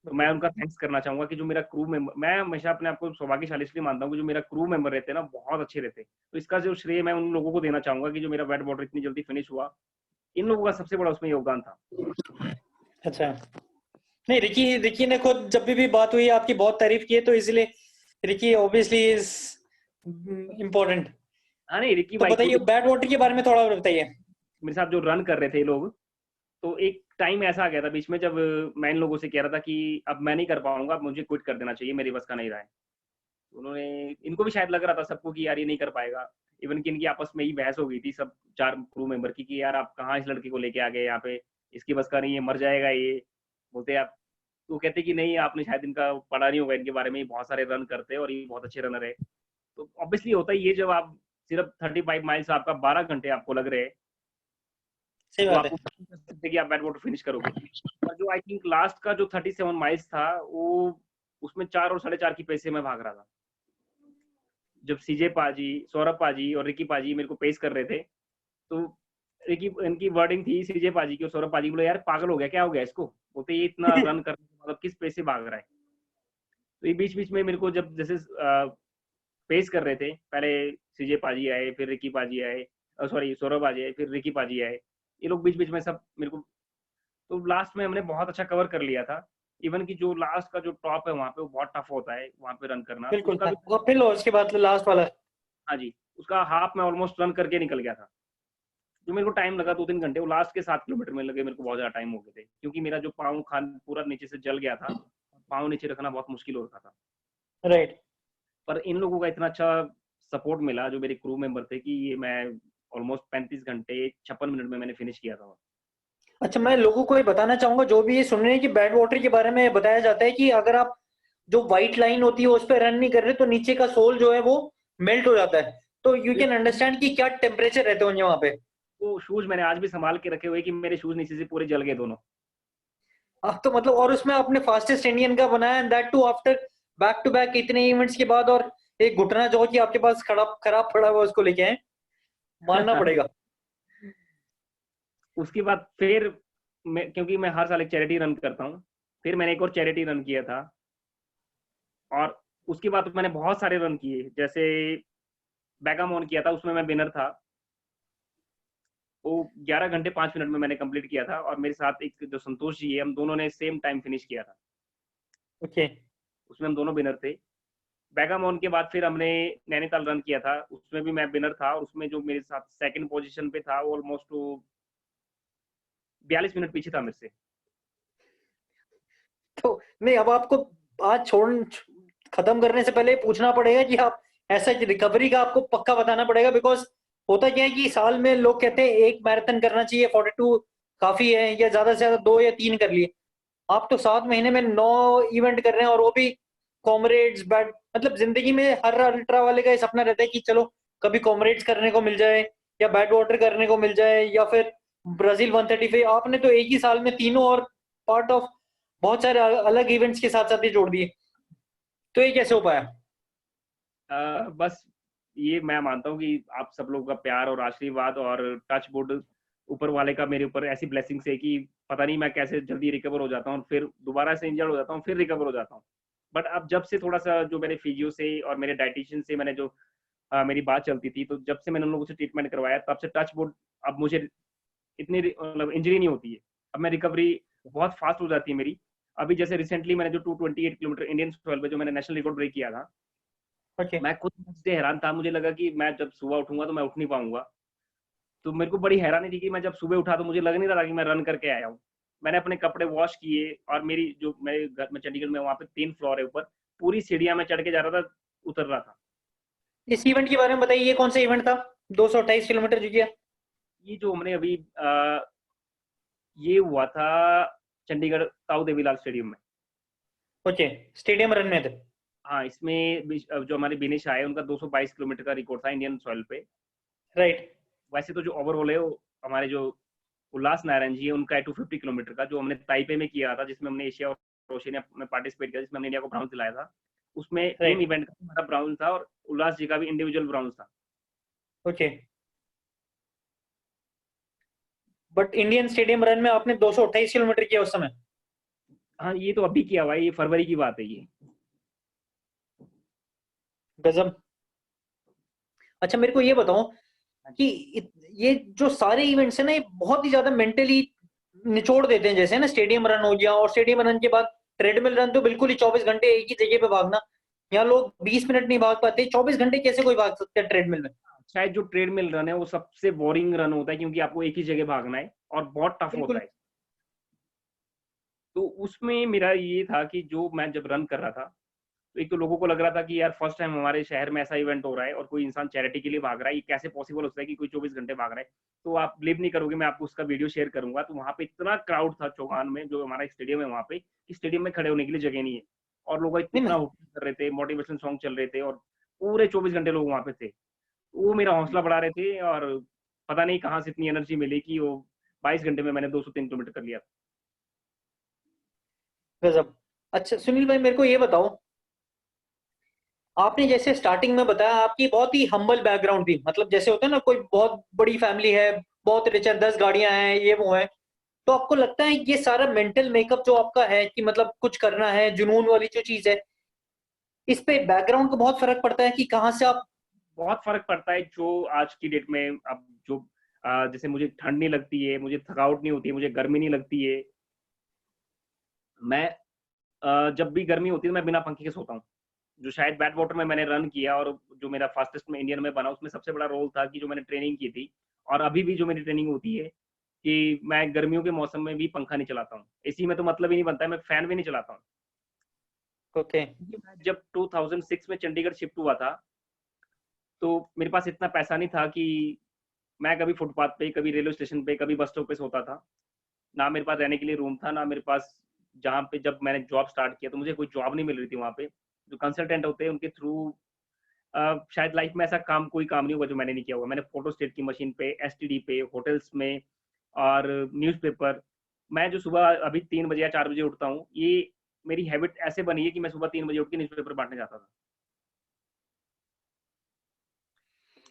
Speaker 2: तो मैं
Speaker 1: बिल्कुल।
Speaker 2: उनका थैंक्स करना चाहूंगा कि जो मेरा क्रू मेंबर, मैं हमेशा अपने आप को सौभाग्यशाली इसलिए मानता हूँ कि जो मेरा क्रू मेंबर रहते हैं ना बहुत अच्छे रहते हैं। तो इसका जो श्रेय मैं उन लोगों को देना चाहूंगा कि जो मेरा वेट वाटर इतनी जल्दी फिनिश हुआ, इन लोगों का सबसे बड़ा उसमें योगदान था।
Speaker 1: अच्छा। नहीं, रिकी रिकी ने खुद जब भी बात हुई आपकी बहुत तारीफ की है, तो इसलिए रिकी ऑब्वियसली इज इम्पोर्टेंट।
Speaker 2: हाँ नहीं, रिक्की
Speaker 1: तो
Speaker 2: भाई खुद
Speaker 1: बताइए बैड वाटर के बारे में थोड़ा और बताइए।
Speaker 2: मेरे साथ जो रन कर रहे थे लोग, तो एक टाइम ऐसा आ गया था बीच में जब मैं इन लोगों से कह रहा था कि अब मैं नहीं कर पाऊंगा, अब मुझे क्विट कर देना चाहिए, मेरी बस का नहीं रहा है। उन्होंने, इनको भी शायद लग रहा था सबको कि यार ये नहीं कर पाएगा। इवन कि इनकी आपस में ही बहस हो गई थी सब 4 क्रू मेंबर की कि यार आप कहाँ इस लड़के को लेके आ गए यहाँ पे, इसकी बस का नहीं है, मर जाएगा ये। बोलते आप, तो कहते कि नहीं आपने शायद इनका पढ़ा नहीं होगा इनके बारे में, ये बहुत सारे रन करते हैं और ये बहुत अच्छे रनर है। तो ऑब्वियसली होता ही है जब आप सिर्फ 35 माइल्स आपका 12 घंटे आपको लग रहे हैं,
Speaker 1: सही
Speaker 2: तो
Speaker 1: बात
Speaker 2: आप
Speaker 1: है।
Speaker 2: उम्मीद नहीं कर सकते कि आप बैड वाटर फिनिश करोगे। और जो आई थिंक लास्ट का जो 37 माइल्स था, वो उसमें 4 और 4.5 की पेस से मैं भाग रहा था। जब सीजे पाजी, सौरभ पाजी और रिकी पाजी मेरे को पेस कर रहे थे, तो रिकी, इनकी वर्डिंग थी सीजे पाजी की और सौरभ पाजी, बोले यार पागल हो गया, क्या हो गया इसको, बोलते ये इतना रन करने के बाद किस पेस से भाग रहा है। तो ये बीच बीच में मेरे को जब जैसे पेस कर रहे थे, पहले सीजे पाजी आए, फिर रिकी पाजी आए, सॉरी सौरभ पाजी आए, फिर रिकी पाजी आए, ये लोग बीच बीच में सब मेरे को, तो लास्ट में हमने बहुत अच्छा कवर कर लिया था। इवन कि जो लास्ट का जो टॉप है वहाँ पे वो बहुत टफ होता है वहाँ पे रन करना,
Speaker 1: बिल्कुल।
Speaker 2: उसका भी,
Speaker 1: फिर लो उसके बाद लास्ट वाला।
Speaker 2: हाँ जी, उसका हाफ में ऑलमोस्ट रन करके निकल गया था। जो मेरे को टाइम लगा 2-3 घंटे, वो लास्ट के 7 किलोमीटर में लगे मेरे को, बहुत ज्यादा टाइम हो गए थे, क्योंकि मेरा जो पाँव खान पूरा नीचे से जल गया था, पाँव नीचे रखना बहुत मुश्किल हो रहा था।
Speaker 1: राइट।
Speaker 2: पर इन लोगों का इतना अच्छा सपोर्ट मिला, जो मेरे क्रू मेंबर थे, कि ये मैं ऑलमोस्ट 35 घंटे 56 मिनट में मैंने फिनिश किया था।
Speaker 1: अच्छा, मैं लोगों को ये बताना चाहूंगा जो भी ये सुन रहे हैं कि बैड वाटर के बारे में बताया जाता है कि अगर आप जो व्हाइट लाइन होती है उस पर रन नहीं कर रहे तो नीचे का सोल जो है वो मेल्ट हो जाता है। तो यू कैन अंडरस्टैंड कि क्या टेम्परेचर रहते होंगे वहां पे।
Speaker 2: वो शूज मैंने आज भी संभाल के रखे हुए कि मेरे शूज नीचे से पूरे जल गए दोनों।
Speaker 1: आप तो मतलब, और उसमें आपने फास्टेस्ट इंडियन का बनाया, that too after back to back इतने इवेंट्स के बाद, और एक घुटना जो कि आपके पास खराब खराब पड़ा हुआ उसको लेके आए, मानना पड़ेगा।
Speaker 2: उसके बाद फिर मैं, क्योंकि मैं हर साल एक चैरिटी रन करता हूँ, फिर मैंने एक और चैरिटी रन किया था, और उसके बाद मैंने बहुत सारे रन किए, जैसे बैगामोन किया था, उसमें मैं विनर था। वो 11 घंटे 5 मिनट में मैंने कंप्लीट किया था, और मेरे साथ एक जो संतोष जी है, हम दोनों ने सेम टाइम फिनिश किया था।
Speaker 1: ओके।
Speaker 2: उसमें हम दोनों विनर थे। बैगामोन के बाद फिर हमने नैनीताल रन किया था, उसमें भी मैं विनर था, और उसमें जो मेरे साथ सेकंड पोजीशन पे था वो ऑलमोस्ट 42 मिनट पीछे था मेरे से।
Speaker 1: तो नहीं, अब आपको आज छोड़ खत्म करने से पहले पूछना पड़ेगा कि आप ऐसा रिकवरी का आपको पक्का बताना पड़ेगा, बिकॉज होता क्या है कि साल में लोग कहते हैं एक मैराथन करना चाहिए, 42 काफी है, या ज्यादा से ज्यादा 2 या 3 कर लिए। आप तो 7 महीने में 9 इवेंट कर रहे हैं, और वो भी कॉमरेड्स बैड, मतलब जिंदगी में हर अल्ट्रा वाले का ये सपना रहता है कि चलो कभी कॉमरेड्स करने को मिल जाए, या बैड वाटर करने को मिल जाए, या फिर ब्राजील 135। आपने तो एक ही साल में तीनों और पार्ट ऑफ बहुत सारे अलग इवेंट्स के साथ साथ ये जोड़ दिए, तो ये कैसे हो पाया?
Speaker 2: बस ये मैं मानता हूँ कि आप सब लोगों का प्यार और आशीर्वाद और टच वुड, ऊपर वाले का मेरे ऊपर ऐसी ब्लेसिंग है कि पता नहीं मैं कैसे जल्दी रिकवर हो जाता हूँ, फिर दोबारा से इंजर्ड हो जाता हूँ, फिर रिकवर हो जाता हूँ। बट अब जब से थोड़ा सा जो मेरे फिजियो से और मेरे डाइटिशियन से मैंने जो मेरी बात चलती थी, तो जब से मैंने उन लोगों से ट्रीटमेंट करवाया, तब से टच वुड अब मुझे इतनी मतलब इंजरी नहीं होती है। अब मैं रिकवरी बहुत फास्ट हो जाती है मेरी। अभी जैसे रिसेंटली मैंने जो 228 किलोमीटर इंडियन सॉइल पे जो मैंने नेशनल रिकॉर्ड ब्रेक किया था,
Speaker 1: ओके।
Speaker 2: मैं खुद मुझसे हैरान था, मुझे लगा कि मैं जब सुबह उठूंगा तो मैं उठ नहीं पाऊंगा। तो मेरे को बड़ी हैरानी थी कि मैं जब सुबह उठा तो मुझे लग नहीं रहा था कि मैं रन करके आया हूँ। मैंने अपने कपड़े वॉश किए और मेरी जो मेरे घर में चंडीगढ़ में वहाँ पे 3 फ्लोर है ऊपर, पूरी सीढ़ियाँ मैं चढ़ के जा रहा था, उतर रहा था।
Speaker 1: इस इवेंट के बारे में बताइए, ये कौन सा इवेंट था 228 किलोमीटर जो किया?
Speaker 2: ये जो हमने अभी ये हुआ था चंडीगढ़ ताऊ देवीलाल स्टेडियम में।
Speaker 1: ओके, स्टेडियम रन में थे।
Speaker 2: हाँ, इसमें जो हमारे विनेश आए उनका 222 किलोमीटर का रिकॉर्ड था इंडियन सॉइल पे।
Speaker 1: राइट।
Speaker 2: वैसे तो जो ओवरऑल है वो हमारे जो उल्लास नारायण जी है उनका है 250 किलोमीटर का, जो हमने ताइपे में किया था, जिसमें हमने एशिया और ओशिनिया में पार्टिसिपेट किया, जिसमें हमने इंडिया को ब्राउन्स दिलाया था। उसमें टीम
Speaker 1: राइट।
Speaker 2: इवेंट का हमारा ब्राउन था और उल्लास जी का भी इंडिविजुअल ब्राउन्स था।
Speaker 1: Okay, but Indian stadium run में आपने 228 किलोमीटर किया उस समय?
Speaker 2: हाँ, ये तो अभी किया हुआ है, ये फरवरी की बात है ये।
Speaker 1: गजब। अच्छा, मेरे को ये बताओ कि ये जो सारे इवेंट्स है ना, ये बहुत ही ज्यादा मेंटली निचोड़ देते हैं। जैसे ना स्टेडियम रन हो गया, और स्टेडियम रन के बाद ट्रेडमिल रन, तो बिल्कुल ही 24 घंटे एक ही जगह पे भागना। यहाँ लोग 20 मिनट नहीं भाग पाते, 24 घंटे कैसे कोई भाग सकते हैं ट्रेडमिल में?
Speaker 2: शायद जो ट्रेडमिल रन है वो सबसे बोरिंग रन होता है, क्योंकि आपको एक ही जगह भागना है और बहुत टफ होता
Speaker 1: बिल्कुल।
Speaker 2: है। तो उसमें मेरा ये था कि जो मैं जब रन कर रहा था, तो एक तो लोगों को लग रहा था कि यार फर्स्ट टाइम हमारे शहर में ऐसा इवेंट हो रहा है और कोई इंसान चैरिटी के लिए भाग रहा है, ये कैसे पॉसिबल हो सकता है कि कोई 24 घंटे भाग रहा है। तो आप बिलीव नहीं करोगे, मैं आपको उसका वीडियो शेयर करूंगा। तो वहाँ पे इतना क्राउड था चौगान में, जो हमारा स्टेडियम है वहाँ पे, कि स्टेडियम में खड़े होने के लिए जगह नहीं है, और लोग
Speaker 1: नहीं
Speaker 2: इतना हुक्म कर रहे थे, मोटिवेशन सॉन्ग चल रहे थे, और पूरे 24 घंटे लोग वहाँ पे थे। वो मेरा हौसला बढ़ा रहे थे, और पता नहीं कहाँ से इतनी एनर्जी मिली कि वो 22 घंटे में मैंने 203 किलोमीटर कर लिया।
Speaker 1: गजब। अच्छा सुनील भाई, मेरे को ये बताओ, आपने जैसे स्टार्टिंग में बताया आपकी बहुत ही हम्बल बैकग्राउंड थी, मतलब जैसे होता है ना, कोई बहुत बड़ी फैमिली है, बहुत रिच है, 10 गाड़ियां हैं, ये वो है। तो आपको लगता है ये सारा मेंटल मेकअप जो आपका है, कि मतलब कुछ करना है, जुनून वाली जो चीज है, इस पे बैकग्राउंड को बहुत फर्क पड़ता है कि कहाँ से आप?
Speaker 2: बहुत फर्क पड़ता है। जो आज की डेट में अब जो जैसे मुझे ठंड नहीं लगती है, मुझे थकावट नहीं होती है, मुझे गर्मी नहीं लगती है। मैं जब भी गर्मी होती है मैं बिना पंखे के सोता हूँ। जो शायद बैड वाटर में मैंने रन किया, और जो मेरा फास्टेस्ट में इंडियन में बना, उसमें सबसे बड़ा रोल था कि जो मैंने ट्रेनिंग की थी, और अभी भी जो मेरी ट्रेनिंग होती है, कि मैं गर्मियों के मौसम में भी पंखा नहीं चलाता हूँ। एसी में तो मतलब ही नहीं बनता है, मैं फैन भी नहीं चलाता हूँ।
Speaker 1: ओके।
Speaker 2: क्योंकि मैं जब 2006 में चंडीगढ़ शिफ्ट हुआ था, तो मेरे पास इतना पैसा नहीं था कि मैं कभी फुटपाथ पे, कभी रेलवे स्टेशन पे, कभी बस स्टॉप पे सोता था। ना मेरे पास रहने के लिए रूम था, ना मेरे पास, जहाँ पे जब मैंने जॉब स्टार्ट किया तो मुझे कोई जॉब नहीं मिल रही थी वहाँ पे। जो कंसल्टेंट होते हैं उनके थ्रू शायद लाइफ में ऐसा काम, कोई काम नहीं होगा जो मैंने नहीं किया हुआ। मैंने फोटो स्टेट की मशीन पे, एसटीडी पे, होटल्स में, और न्यूज़पेपर। मैं जो सुबह अभी 3 बजे या 4 बजे उठता हूँ, ये मेरी हैबिट ऐसे बनी है कि मैं सुबह 3 बजे उठ के न्यूज़पेपर बांटने जाता था।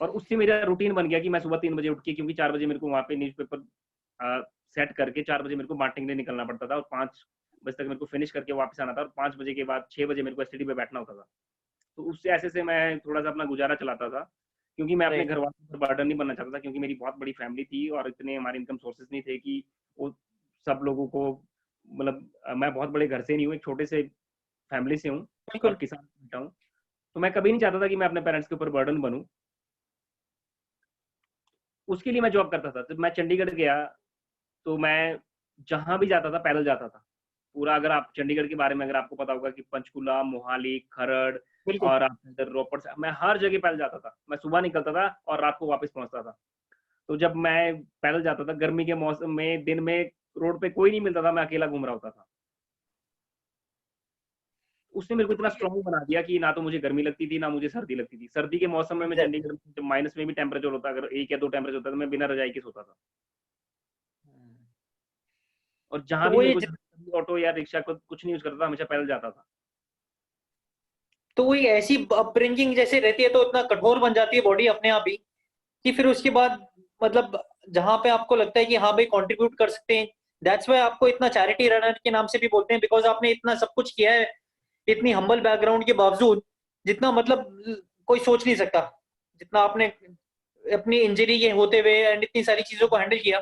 Speaker 2: और उससे मेरा रूटीन बन गया कि मैं सुबह 3 बजे उठ के, क्योंकि 4 बजे मेरे को वहाँ पे न्यूज़पेपर सेट करके 4 बजे मेरे को बांटने के लिए निकलना पड़ता था, और 5 बजे तक मेरे को फिनिश करके वापस आना था, और 5 बजे के बाद 6 बजे मेरे को एसटीडी पे बैठना होता था। तो उससे ऐसे से मैं थोड़ा सा अपना गुजारा चलाता था, क्योंकि मैं अपने
Speaker 1: राइट।
Speaker 2: घर वालों पर बर्डन नहीं बनना चाहता था, क्योंकि मेरी बहुत बड़ी फैमिली थी और इतने हमारे इनकम सोर्सेज नहीं थे कि वो सब लोगों को, मतलब मैं बहुत बड़े घर से नहीं हूँ, एक छोटे से फैमिली से हूँ, और
Speaker 1: बिल्कुल।
Speaker 2: किसान बेटा हूँ। तो मैं कभी नहीं चाहता था कि मैं अपने पेरेंट्स के ऊपर बर्डन बनूं। उसके लिए मैं जॉब करता था। जब मैं चंडीगढ़ गया, तो मैं जहाँ भी जाता था पैदल जाता था। पूरा, अगर आप चंडीगढ़ के बारे में अगर आपको पता होगा कि पंचकूला, मोहाली, खरड़,
Speaker 1: बिल्कुल।
Speaker 2: और आप इधर रोपड़ से, मैं हर जगह पैदल जाता था। मैं सुबह निकलता था और रात को वापस पहुंचता था। तो जब मैं पैदल जाता था गर्मी के मौसम में, दिन में रोड पे कोई नहीं मिलता था, मैं अकेला घूम रहा होता था। उसने मेरे को इतना स्ट्रॉन्ग बना दिया कि ना तो मुझे गर्मी लगती थी, ना मुझे सर्दी लगती थी। सर्दी के मौसम में मैं
Speaker 1: एग्जैक्टली।
Speaker 2: चंडीगढ़ में जब माइनस में भी टेम्परेचर होता, अगर 1 या 2 टेम्परेचर होता, तो मैं बिना रजाई के सोता था। और जहाँ
Speaker 1: तो
Speaker 2: भी
Speaker 1: वो
Speaker 2: मेरे
Speaker 1: ये
Speaker 2: को ऑटो या रिक्शा को कुछ नहीं यूज करता था, हमेशा पैदल जाता था।
Speaker 1: तो वही ऐसी अपब्रिंगिंग जैसे रहती है, तो इतना कठोर बन जाती है बॉडी अपने आप ही, कि फिर उसके बाद मतलब जहां पे आपको लगता है कि हाँ भाई कंट्रीब्यूट कर सकते हैं, दैट्स वाई आपको इतना चैरिटी रनर के नाम से भी बोलते हैं, बिकॉज आपने इतना सब कुछ किया है, इतनी हम्बल बैकग्राउंड के बावजूद, जितना मतलब कोई सोच नहीं सकता, जितना आपने अपनी इंजरी के होते हुए एंड इतनी सारी चीजों को हैंडल किया।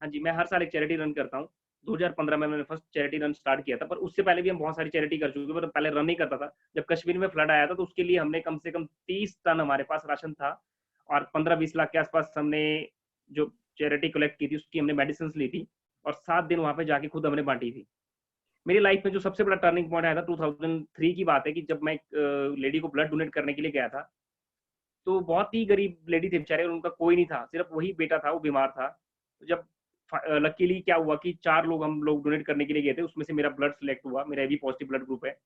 Speaker 2: हाँ जी, मैं हर साल एक चैरिटी रन करता हूँ। 2015 में मैंने फर्स्ट चैरिटी रन स्टार्ट किया था, पर उससे पहले भी हम बहुत सारी चैरिटी कर चुके, पर पहले रन नहीं करता था। जब कश्मीर में फ्लड आया था तो उसके लिए हमने कम से कम 30 टन हमारे पास राशन था और 15-20 लाख के आसपास हमने जो चैरिटी कलेक्ट की थी उसकी हमने मेडिसिन ली थी और 7 दिन वहां पे जाके खुद हमने बांटी थी। मेरी लाइफ में जो सबसे बड़ा टर्निंग पॉइंट आया था 2003 की बात है कि जब मैं एक लेडी को ब्लड डोनेट करने के लिए गया था, तो बहुत ही गरीब लेडी थे बेचारे और उनका कोई नहीं था, सिर्फ वही बेटा था, वो बीमार था। तो जब लकीली क्या हुआ कि 4 लोग हम लोग डोनेट करने के लिए गए थे, उसमें से मेरा ब्लड सिलेक्ट हुआ, मेरा एबी पॉजिटिव ब्लड ग्रुप है।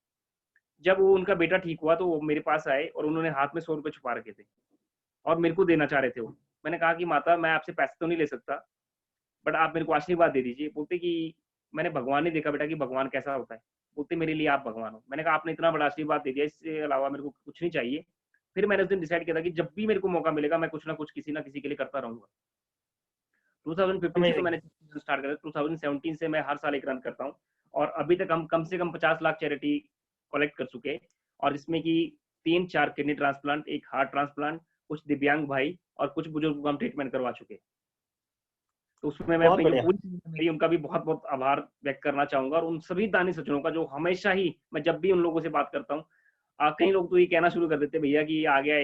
Speaker 2: जब वो उनका बेटा ठीक हुआ तो वो मेरे पास आए और उन्होंने हाथ में 100 रुपए छुपा रखे थे और मेरे को देना चाह रहे थे वो। मैंने कहा कि माता मैं आपसे पैसे तो नहीं ले सकता, बट आप मेरे को आशीर्वाद दे दीजिए। बोलते कि मैंने भगवान नहीं देखा बेटा कि भगवान कैसा होता है। बोलते मेरे लिए आप भगवान हो। मैंने कहा आपने इतना बड़ा आशीर्वाद दे दिया, इससे अलावा मेरे को कुछ नहीं चाहिए। फिर मैंने उस दिन डिसाइड किया था कि जब भी मेरे को मौका मिलेगा मैं कुछ ना कुछ किसी ना किसी के लिए करता रहूंगा। 2015 से तो
Speaker 1: अमेजिंग।
Speaker 2: मैंने स्टार्ट करा, 2017 से मैं हर साल एक रन करता हूँ और अभी तक हम कम से कम 50 लाख चैरिटी कलेक्ट कर चुके हैं और जिसमें कि 3-4 किडनी ट्रांसप्लांट, एक हार्ट ट्रांसप्लांट, कुछ दिव्यांग भाई और कुछ बुजुर्ग को हम ट्रीटमेंट करवा चुके हैं। तो उसमें मैं
Speaker 1: बहुत
Speaker 2: अपनी जो
Speaker 1: बढ़िया।
Speaker 2: पूरी टीम है मेरी उनका भी बहुत बहुत आभार व्यक्त करना चाहूंगा और उन सभी दानी सज्जनों का जो हमेशा ही मैं जब भी उन लोगों से बात करता हूँ, कई लोग तो ये कहना शुरू कर देते भैया कि आ गया,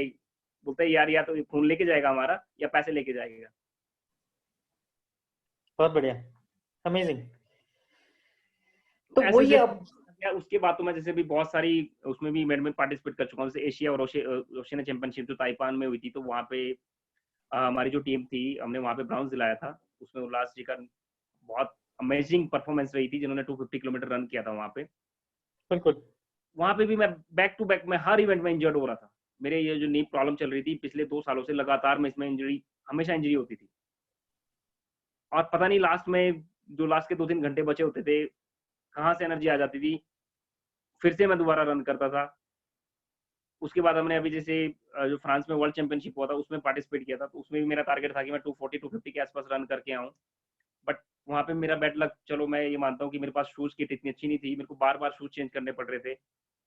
Speaker 2: बोलते यार या तो खून लेके जाएगा हमारा या पैसे लेके जाएगा।
Speaker 1: बहुत बढ़िया। अमेजिंग।
Speaker 2: तो
Speaker 1: तो
Speaker 2: ऐसे
Speaker 1: वही
Speaker 2: ऐसे
Speaker 1: अब।
Speaker 2: उसके बाद तो मैं जैसे भी बहुत सारी उसमें भी इवेंट में पार्टिसिपेट कर चुका हूँ, जैसे एशिया और ओशियन चैंपियनशिप जो ताइपान में हुई थी, तो वहाँ पे हमारी जो टीम थी हमने वहाँ पे ब्राउन्स दिलाया था। उसमें उल्लास जी का बहुत अमेजिंग परफॉर्मेंस रही थी, जिन्होंने 250 किलोमीटर रन किया था वहाँ पे।
Speaker 1: बिल्कुल।
Speaker 2: वहाँ पे भी मैं बैक टू बैक मैं हर इवेंट में इंजर्ड हो रहा था। मेरे ये जो नी प्रॉब्लम चल रही थी पिछले 2 सालों से लगातार में इसमें इंजरी, हमेशा इंजरी होती थी और पता नहीं लास्ट में जो लास्ट के 2-3 घंटे बचे होते थे कहाँ से एनर्जी आ जाती थी, फिर से मैं दोबारा रन करता था। उसके बाद हमने अभी जैसे जो फ्रांस में वर्ल्ड चैंपियनशिप हुआ था उसमें पार्टिसिपेट किया था, तो उसमें भी मेरा टारगेट था कि मैं 240-250 के आसपास रन करके आऊँ। बट वहाँ पे मेरा बैड लक, चलो मैं ये मानता हूँ कि मेरे पास शूज़ किट इतनी अच्छी नहीं थी, मेरे को बार-बार शूज़ चेंज करने पड़ रहे थे।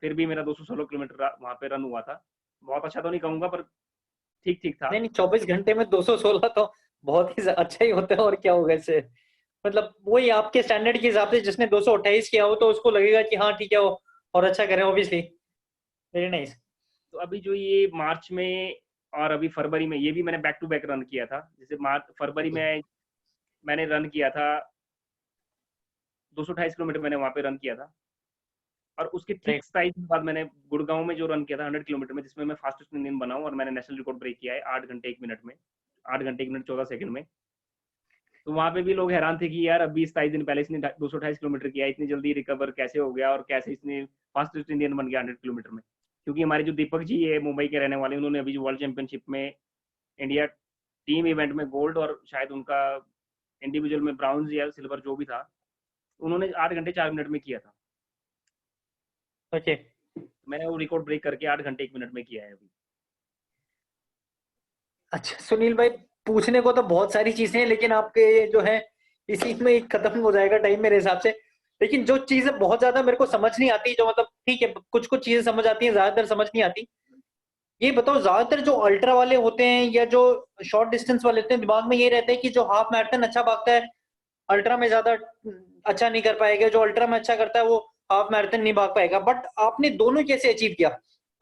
Speaker 2: फिर भी मेरा 216 किलोमीटर वहाँ पे रन हुआ था। बहुत अच्छा तो नहीं कहूँगा पर ठीक-ठीक था।
Speaker 1: नहीं नहीं, 24 घंटे में 216 तो बहुत ही अच्छा ही होता है, और क्या होगा इससे। मतलब वही आपके स्टैंडर्ड के हिसाब से जिसने 228 किया हो तो उसको लगेगा कि हाँ ठीक है वो और अच्छा करें, ऑब्वियसली। Very nice.
Speaker 2: तो अभी जो ये मार्च में और अभी फरवरी में ये भी मैंने बैक टू बैक रन किया था। जैसे मार्च फरवरी में मैंने रन किया था 228 किलोमीटर मैंने वहाँ पे रन किया था और उसके ठीक
Speaker 1: राइट।
Speaker 2: 27 दिन बाद मैंने गुड़गांव में जो रन किया था 100 किलोमीटर में, जिसमें मैं फास्टेस्ट इंडियन बना हूँ और मैंने नेशनल रिकॉर्ड ब्रेक किया है 8 घंटे 1 मिनट में, 8 घंटे 1 मिनट 14 सेकंड में। तो वहाँ पे भी लोग हैरान थे कि यार अभी 27 दिन पहले इसने 228 किलोमीटर किया, इतनी जल्दी रिकवर कैसे हो गया और कैसे इसने फास्टेस्ट इंडियन बन गया 100 किलोमीटर में। क्योंकि हमारे जो दीपक जी है मुंबई के रहने वाले, उन्होंने अभी जो वर्ल्ड चैंपियनशिप में इंडिया टीम इवेंट में गोल्ड और शायद उनका इंडिविजुअल में ब्राउन्ज या सिल्वर जो भी था, उन्होंने 8 घंटे 4 मिनट में किया था।
Speaker 1: ओके।
Speaker 2: मैंने वो रिकॉर्ड ब्रेक करके 8 घंटे 1 मिनट में किया है अभी।
Speaker 1: अच्छा सुनील भाई, पूछने को तो बहुत सारी चीजें हैं, लेकिन आपके जो है इसी में ही खत्म हो जाएगा टाइम मेरे हिसाब से। लेकिन जो चीजें बहुत ज्यादा मेरे को समझ नहीं आती, जो मतलब ठीक है कुछ कुछ चीजें समझ आती हैं, ज्यादातर समझ नहीं आती। ये बताओ, ज्यादातर जो अल्ट्रा वाले होते हैं या जो शॉर्ट डिस्टेंस वाले होते हैं, दिमाग में ये रहता है कि जो हाफ मैराथन अच्छा भागता है अल्ट्रा में ज्यादा अच्छा नहीं कर पाएगा, जो अल्ट्रा में अच्छा करता है वो हाफ मैराथन नहीं भाग पाएगा। बट आपने दोनों कैसे अचीव किया?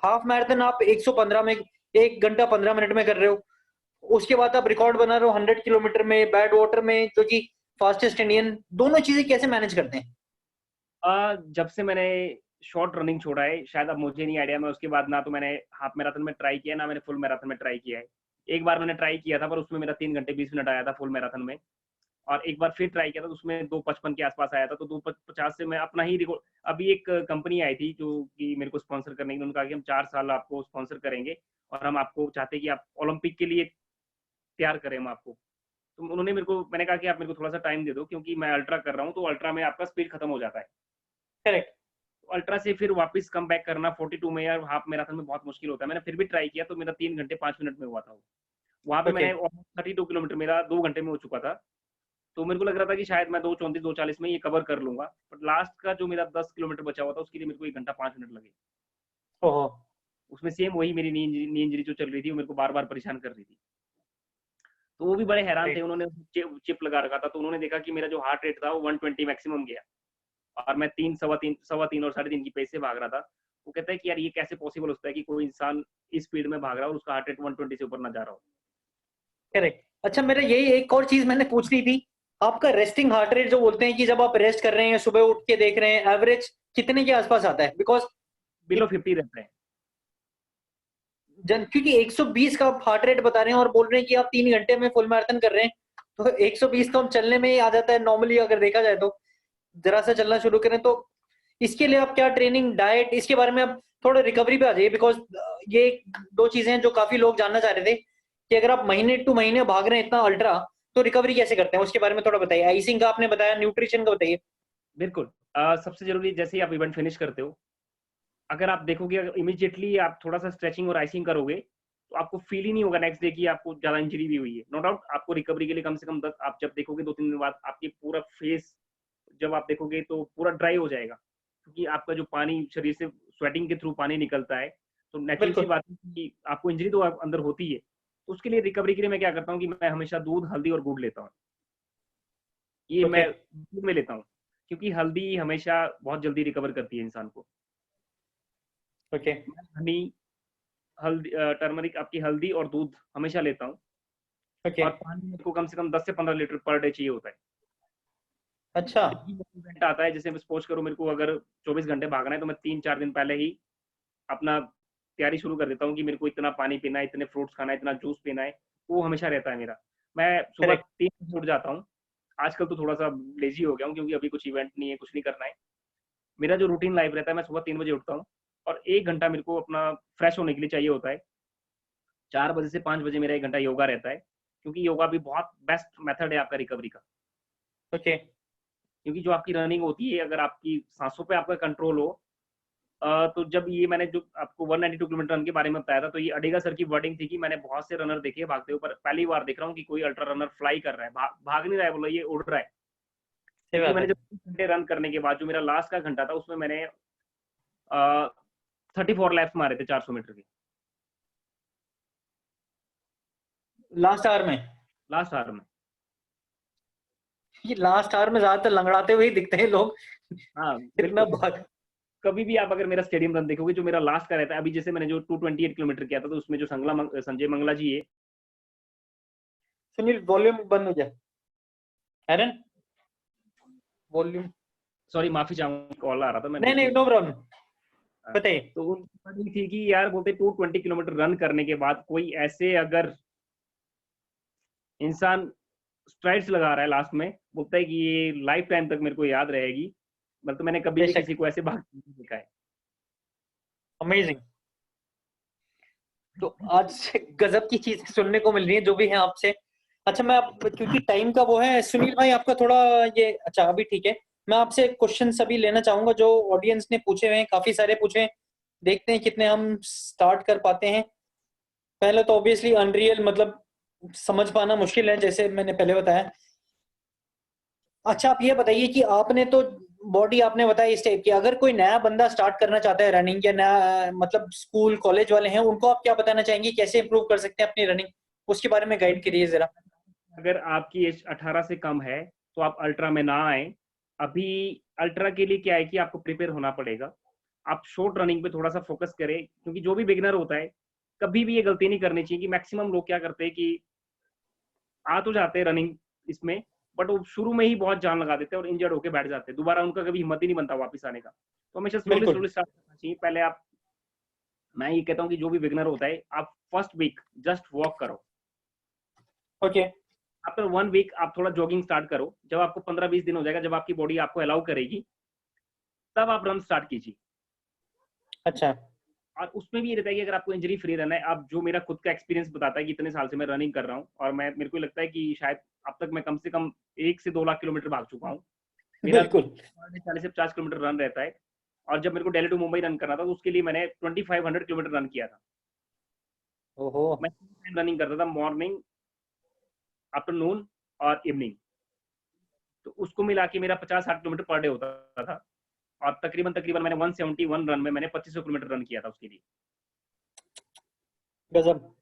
Speaker 1: हाफ मैराथन आप 115 में 1 घंटा 15 मिनट में कर रहे हो, उसके बाद आप रिकॉर्ड बना रहे हो 100 किलोमीटर में बैड वाटर में, जो कि फास्टेस्ट इंडियन। दोनों चीजें कैसे मैनेज करते हैं?
Speaker 2: जब से मैंने शॉर्ट रनिंग छोड़ा है, शायद अब मुझे नहीं आइडिया, मैं उसके बाद ना तो मैंने हाफ मैराथन में ट्राई किया, ना मैंने फुल मैराथन में ट्राई किया है। एक बार मैंने ट्राई किया था पर उसमें मेरा 3 घंटे 20 मिनट आया था फुल मैराथन में, और एक बार फिर ट्राई किया था तो उसमें 2:55 के आसपास आया था। तो 2:50 से मैं अपना ही रिकॉर्ड, अभी एक कंपनी आई थी जो कि मेरे को स्पॉन्सर करने की, उन्होंने कहा कि हम 4 साल आपको स्पॉन्सर करेंगे और हम आपको चाहते हैं कि आप ओलंपिक के लिए तैयार करें हम आपको। तो उन्होंने मेरे को, मैंने कहा कि आप मेरे को थोड़ा सा टाइम दे दो क्योंकि मैं अल्ट्रा कर रहा हूँ, तो अल्ट्रा में आपका स्पीड खत्म हो जाता है।
Speaker 1: करेक्ट।
Speaker 2: अल्ट्रा से फिर वापस कम बैक करना 42 में या हाफ मैराथन में बहुत मुश्किल होता है। मैंने फिर भी ट्राई किया तो मेरा 3 घंटे 5 मिनट में हुआ था। वहाँ पे
Speaker 1: ओके।
Speaker 2: मैंने 32 किलोमीटर मेरा 2 घंटे में हो चुका था। तो मेरे को लग रहा था कि शायद मैं 2:34 2:40 में ये कवर कर लूंगा, बट लास्ट का जो मेरा 10 किलोमीटर बचा हुआ था उसके लिए मेरे को 1 घंटा 5 मिनट लगे।
Speaker 1: ओहो।
Speaker 2: उसमें सेम वही मेरी नी इंजरी जो चल रही थी वो मेरे को बार बार परेशान कर रही थी। तो वो भी बड़े हैरान
Speaker 1: Right.
Speaker 2: थे, उन्होंने चिप लगा रखा था, तो उन्होंने देखा कि मेरा जो हार्ट रेट था वो 120 मैक्सिमम गया, और मैं 3, सवा तीन और 3.5 की पेस से भाग रहा था। वो कहता है कि यार ये कैसे पॉसिबल होता है कि कोई इंसान इस स्पीड में भाग रहा है और उसका हार्ट रेट 120 से ऊपर ना जा रहा हो।
Speaker 1: करेक्ट। अच्छा, मेरा यही एक और चीज मैंने पूछ ली थी, आपका रेस्टिंग हार्ट रेट जो बोलते हैं कि जब आप रेस्ट कर रहे हैं, सुबह उठ के देख रहे हैं, एवरेज कितने के आसपास आता है? बिकॉज
Speaker 2: बिलो 50 रहता है।
Speaker 1: क्योंकि 120 का आप हार्ट रेट बता रहे हैं और बोल रहे हैं कि आप 3 घंटे में फुल मैराथन कर रहे हैं, तो 120 तो हम चलने में ही आ जाता है नॉर्मली, अगर देखा जाए तो जरा सा चलना शुरू करें तो। इसके लिए आप क्या ट्रेनिंग, डाइट, इसके बारे में आप थोड़ा रिकवरी पे आ जाइए, बिकॉज ये दो चीजें हैं जो काफी लोग जानना चाह रहे थे कि अगर आप महीने टू महीने भाग रहे हैं इतना अल्ट्रा, तो रिकवरी कैसे करते हैं, उसके बारे में थोड़ा बताइए। आइसिंग का आपने बताया, न्यूट्रिशन का बताइए।
Speaker 2: बिल्कुल। सबसे जरूरी, जैसे ही आप इवेंट फिनिश करते हो, अगर आप देखोगे इमीडिएटली आप थोड़ा सा स्ट्रेचिंग और आइसिंग करोगे, तो आपको फील ही नहीं होगा नेक्स्ट डे की आपको ज्यादा इंजरी भी हुई है। नो डाउट आपको रिकवरी के लिए कम से कम 10, आप जब देखोगे 2-3 दिन बाद आपकी पूरा फेस जब आप देखोगे तो पूरा ड्राई हो जाएगा, क्योंकि आपका जो पानी शरीर से स्वेटिंग के थ्रू पानी निकलता है, तो नेचुरल सी
Speaker 1: बिल्कुल।
Speaker 2: बात है कि आपको इंजरी तो अंदर होती है। तो उसके लिए रिकवरी के लिए मैं क्या करता हूँ कि मैं हमेशा दूध, हल्दी और गुड़ लेता हूँ। ये
Speaker 1: ओके।
Speaker 2: मैं दूध में लेता हूँ, क्योंकि हल्दी हमेशा बहुत जल्दी रिकवर करती है इंसान को।
Speaker 1: ओके।
Speaker 2: हनी, हल्दी, टर्मरिक, आपकी हल्दी और दूध हमेशा लेता हूँ।
Speaker 1: ओके।
Speaker 2: और पानी मेरे को कम से कम 10 से 15 लीटर पर डे चाहिए होता है।
Speaker 1: अच्छा।
Speaker 2: जब भी इवेंट आता है, जैसे मैं सपोज करूँ मेरे को अगर 24 घंटे भागना है, तो मैं 3-4 दिन पहले ही अपना तैयारी शुरू कर देता हूँ कि मेरे को इतना पानी पीना है, इतने फ्रूट्स खाना है, इतना जूस पीना है। वो हमेशा रहता है मेरा। मैं सुबह
Speaker 1: करेक्ट।
Speaker 2: 3 बजे उठ जाता हूँ। आजकल तो थोड़ा सा लेजी हो गया हूँ, क्योंकि अभी कुछ इवेंट नहीं है, कुछ नहीं करना है। मेरा जो रूटीन लाइफ रहता है, मैं सुबह 3 बजे उठता हूँ और 1 घंटा मेरे को अपना फ्रेश होने के लिए चाहिए होता है। 4 बजे से 5 बजे मेरा 1 घंटा योगा रहता है, क्योंकि योगा भी बहुत बेस्ट मेथड है आपका रिकवरी का।
Speaker 1: ओके।
Speaker 2: क्योंकि जो आपकी रनिंग होती है, अगर आपकी सांसों पे आपका कंट्रोल हो, तो जब ये मैंने जो आपको 192 किलोमीटर रन के बारे में बताया था, तो ये अडेगा सर की वर्डिंग थी कि मैंने बहुत से रनर देखे भागते हुए, पर पहली बार देख रहा हूँ कि कोई अल्ट्रा रनर फ्लाई कर रहा है, भाग नहीं रहा है, बोला ये उड़ रहा है।
Speaker 1: सही
Speaker 2: क्योंकि
Speaker 1: बात
Speaker 2: मैंने
Speaker 1: है।
Speaker 2: जब 3 घंटे रन करने के बाद जो मेरा लास्ट का घंटा था, उसमें मैंने 34 लैप्स मारे थे 400 मीटर के,
Speaker 1: लास्ट आवर में?
Speaker 2: लास्ट आवर में।
Speaker 1: ये लास्ट आवर में ज्यादातर लंगड़ाते हुए ही दिखते हैं लोग,
Speaker 2: हाँ
Speaker 1: इतना
Speaker 2: बिल्कुल।
Speaker 1: भाग।
Speaker 2: कभी भी आप अगर मेरा स्टेडियम रन देखोगे, जो मेरा लास्ट का रहता है, अभी जैसे मैंने जो 228 किलोमीटर किया था, तो उसमें जो संजय मंगला जी है।
Speaker 1: सुनील, वॉल्यूम बंद हो जाए। एरन, वॉल्यूम।
Speaker 2: सॉरी, माफी चाहूंगा, कॉल आ रहा था, मैं
Speaker 1: नहीं
Speaker 2: बीच
Speaker 1: नहीं,
Speaker 2: में।
Speaker 1: नो प्रॉब्लम,
Speaker 2: हाँ,
Speaker 1: बताइए।
Speaker 2: तो उनकी वर्डिंग थी कि यार बोलते 220 किलोमीटर रन करने के बाद कोई ऐसे अगर इंसान स्ट्राइड्स लगा रहा है लास्ट में, बोलता है कि ये लाइफ टाइम तक मेरे को याद रहेगी। मतलब मैंने कभी भी
Speaker 1: बेशक।
Speaker 2: किसी को ऐसे भागते नहीं देखा है।
Speaker 1: अमेजिंग। तो आज गजब की चीजें सुनने को मिल रही है जो भी है आपसे। अच्छा, मैं आप, क्योंकि टाइम का वो है, सुनील भाई आपका थोड़ा ये, अच्छा अभी ठीक है। मैं आपसे क्वेश्चन सभी लेना चाहूंगा जो ऑडियंस ने पूछे हुए हैं, काफी सारे पूछे हैं। देखते हैं कितने हम स्टार्ट कर पाते हैं। पहले तो ऑब्वियसली अनरियल, मतलब समझ पाना मुश्किल है, जैसे मैंने पहले बताया। अच्छा, आप ये बताइए कि आपने तो बॉडी आपने बताया इस टाइप की, अगर कोई नया बंदा स्टार्ट करना चाहता है रनिंग, या नया मतलब स्कूल कॉलेज वाले हैं, उनको आप क्या बताना चाहेंगे, कैसे इंप्रूव कर सकते हैं अपनी रनिंग, उसके बारे में गाइड करिए जरा।
Speaker 2: अगर आपकी एज 18 से कम है, तो आप अल्ट्रा में ना आए। अभी अल्ट्रा के लिए क्या है कि आपको प्रिपेयर होना पड़ेगा। आप शॉर्ट रनिंग पे थोड़ा सा फोकस करें, क्योंकि जो भी बिगिनर होता है, कभी भी ये गलती नहीं करनी चाहिए कि मैक्सिमम लोग क्या करते हैं कि आ तो जाते हैं रनिंग इसमें, बट वो शुरू में ही बहुत जान लगा देते हैं और इंजर्ड होकर बैठ जाते हैं, दोबारा उनका कभी हिम्मत ही नहीं बनता वापस आने का। तो हमेशा स्लोली
Speaker 1: बिल्कुल।
Speaker 2: स्लोली स्टार्ट करना चाहिए। पहले आप, मैं ये कहता हूँ कि जो भी बिगिनर होता है, आप फर्स्ट वीक जस्ट वॉक करो।
Speaker 1: ओके।
Speaker 2: आफ्टर 1 वीक आप थोड़ा जॉगिंग स्टार्ट करो। जब आपको 15-20 दिन हो जाएगा, जब आपकी बॉडी आपको अलाउ करेगी, तब आप रन स्टार्ट कीजिए।
Speaker 1: अच्छा।
Speaker 2: और उसमें भी ये रहता है कि अगर आपको इंजरी फ्री रहना है, आप, जो मेरा खुद का एक्सपीरियंस बताता है कि इतने साल से मैं रनिंग कर रहा हूँ, और मैं, मेरे को लगता है कि शायद अब तक मैं कम से कम 1 से 2 लाख किलोमीटर भाग चुका हूँ। मेरा
Speaker 1: बिल्कुल।
Speaker 2: 40 से 50 किलोमीटर रन रहता है। और जब मेरे को दिल्ली टू मुंबई रन करना था, तो उसके लिए मैंने 2500 किलोमीटर रन किया था।
Speaker 1: ओहो।
Speaker 2: मैं रनिंग करता था, मॉर्निंग, आफ्टरनून और इवनिंग। तो उसको मिला के मेरा 50-60 किलोमीटर पर डे होता था। और तकरीबन तकरीबन मैंने 171 रन में मैंने 2500 किलोमीटर रन किया था उसके लिए।
Speaker 1: गजब।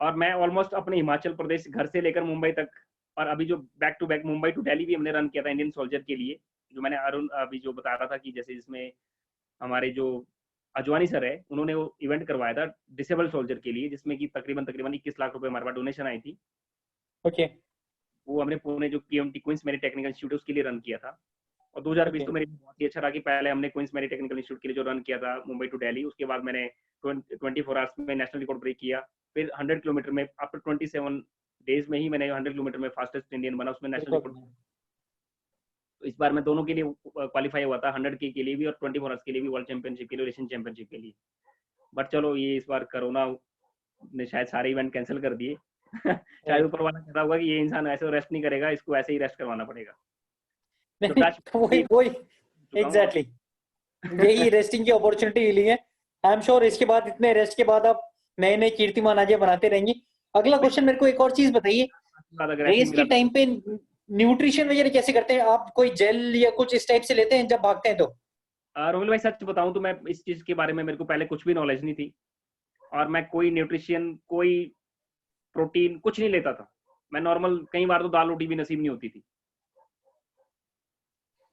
Speaker 2: और मैं ऑलमोस्ट अपने हिमाचल प्रदेश घर से लेकर मुंबई तक, और अभी जो back to back Mumbai to Delhi भी हमने रन किया था इंडियन सोल्जर के लिए, जो मैंने अरुण अभी जो बता रहा था कि जैसे जिसमें हमारे जो अजवानी सर है उन्होंने वो इवेंट करवाया था डिसेबल सोल्जर के लिए, जिसमें कि तकरीबन 21 लाख रुपए हमारे पास डोनेशन आई थी।
Speaker 1: ओके
Speaker 2: वो हमने पुणे जो केएमटी क्वींस मेरी टेक्निकल इंस्टीट्यूट उसके लिए रन किया था। और 2020
Speaker 1: ओके
Speaker 2: तो मेरे बहुत ही अच्छा रहा कि पहले हमने क्वींस मेरी टेक्निकल इंस्टीट्यूट के लिए जो रन किया था मुंबई टू दिल्ली, उसके बाद मैंने 24 आवर्स में नेशनल रिकॉर्ड ब्रेक किया। फिर 100 किलोमीटर में आफ्टर 27 डेज में ही मैंने 100 किलोमीटर में फास्टेस्ट इंडियन बना, उसमें नेशनल रिकॉर्ड। तो इस बार मैं दोनों के लिए क्वालिफाई हुआ था, 100 के लिए भी और 24 आवर्स के लिए भी, वर्ल्ड चैंपियनशिप के लिए और एशियन चैंपियनशिप के लिए। बट चलो ये इस बार कोरोना ने शायद सारे इवेंट कैंसिल कर दिए। शायद ऊपर वाला कहता होगा कि ये इंसान ऐसे रेस्ट नहीं करेगा, इसको ऐसे ही रेस्ट करवाना पड़ेगा।
Speaker 1: वही एग्जैक्टली यही रेस्टिंग की अपॉर्चुनिटी मिली है। आई एम श्योर इसके बाद, इतने रेस्ट के बाद आप नए नए कीर्तिमान आगे बनाते रहेंगे। अगला क्वेश्चन मेरे को एक और चीज बताइए, रेस के टाइम पे न्यूट्रिशन वगैरह कैसे करते हैं आप? कोई जेल या कुछ इस टाइप से लेते हैं जब भागते हैं तो?
Speaker 2: रोहिल भाई सच बताऊं तो मैं इस चीज के बारे में मेरे को पहले कुछ भी नॉलेज नहीं थी, और मैं कोई न्यूट्रिशन, कोई प्रोटीन कुछ नहीं लेता था। मैं नॉर्मल, कई बार तो दाल रोटी भी नसीब नहीं होती थी,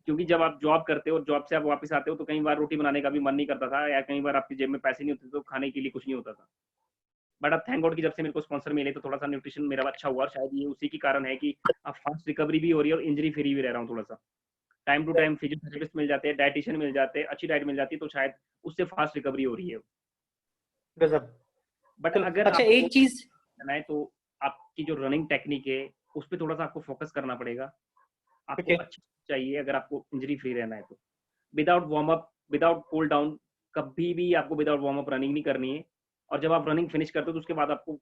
Speaker 2: क्योंकि जब आप जॉब करते हो और जॉब से आप वापस आते हो तो कई बार रोटी बनाने का भी मन नहीं करता था, या कई बार आपकी जेब में पैसे नहीं होते तो खाने के लिए कुछ नहीं होता था। बट अब थैंक गॉड कि जब से मेरे को स्पॉन्सर मिले तो थोड़ा सा न्यूट्रिशन मेरा अच्छा हुआ, और शायद ये उसी के कारण है कि अब फास्ट रिकवरी भी हो रही है और इंजरी फ्री भी रह रहा हूँ। थोड़ा सा टाइम टू टाइम फिजियोथेरेपिस्ट मिल जाते हैं, डाइटिशियन मिल जाते हैं, अच्छी डाइट मिल जाती है, तो शायद उससे फास्ट रिकवरी हो रही है।
Speaker 1: गजब।
Speaker 2: बट अगर
Speaker 1: अच्छा एक चीज
Speaker 2: है तो आपकी जो रनिंग टेक्निक है उस पर थोड़ा सा आपको फोकस करना पड़ेगा। आपको अच्छी चाहिए अगर आपको इंजरी फ्री रहना है तो। Without warm up, without cool down, कभी भी आपको विदाउट वार्म अप रनिंग नहीं करनी है। और जब आप रनिंग फिनिश करते हो तो उसके बाद आपको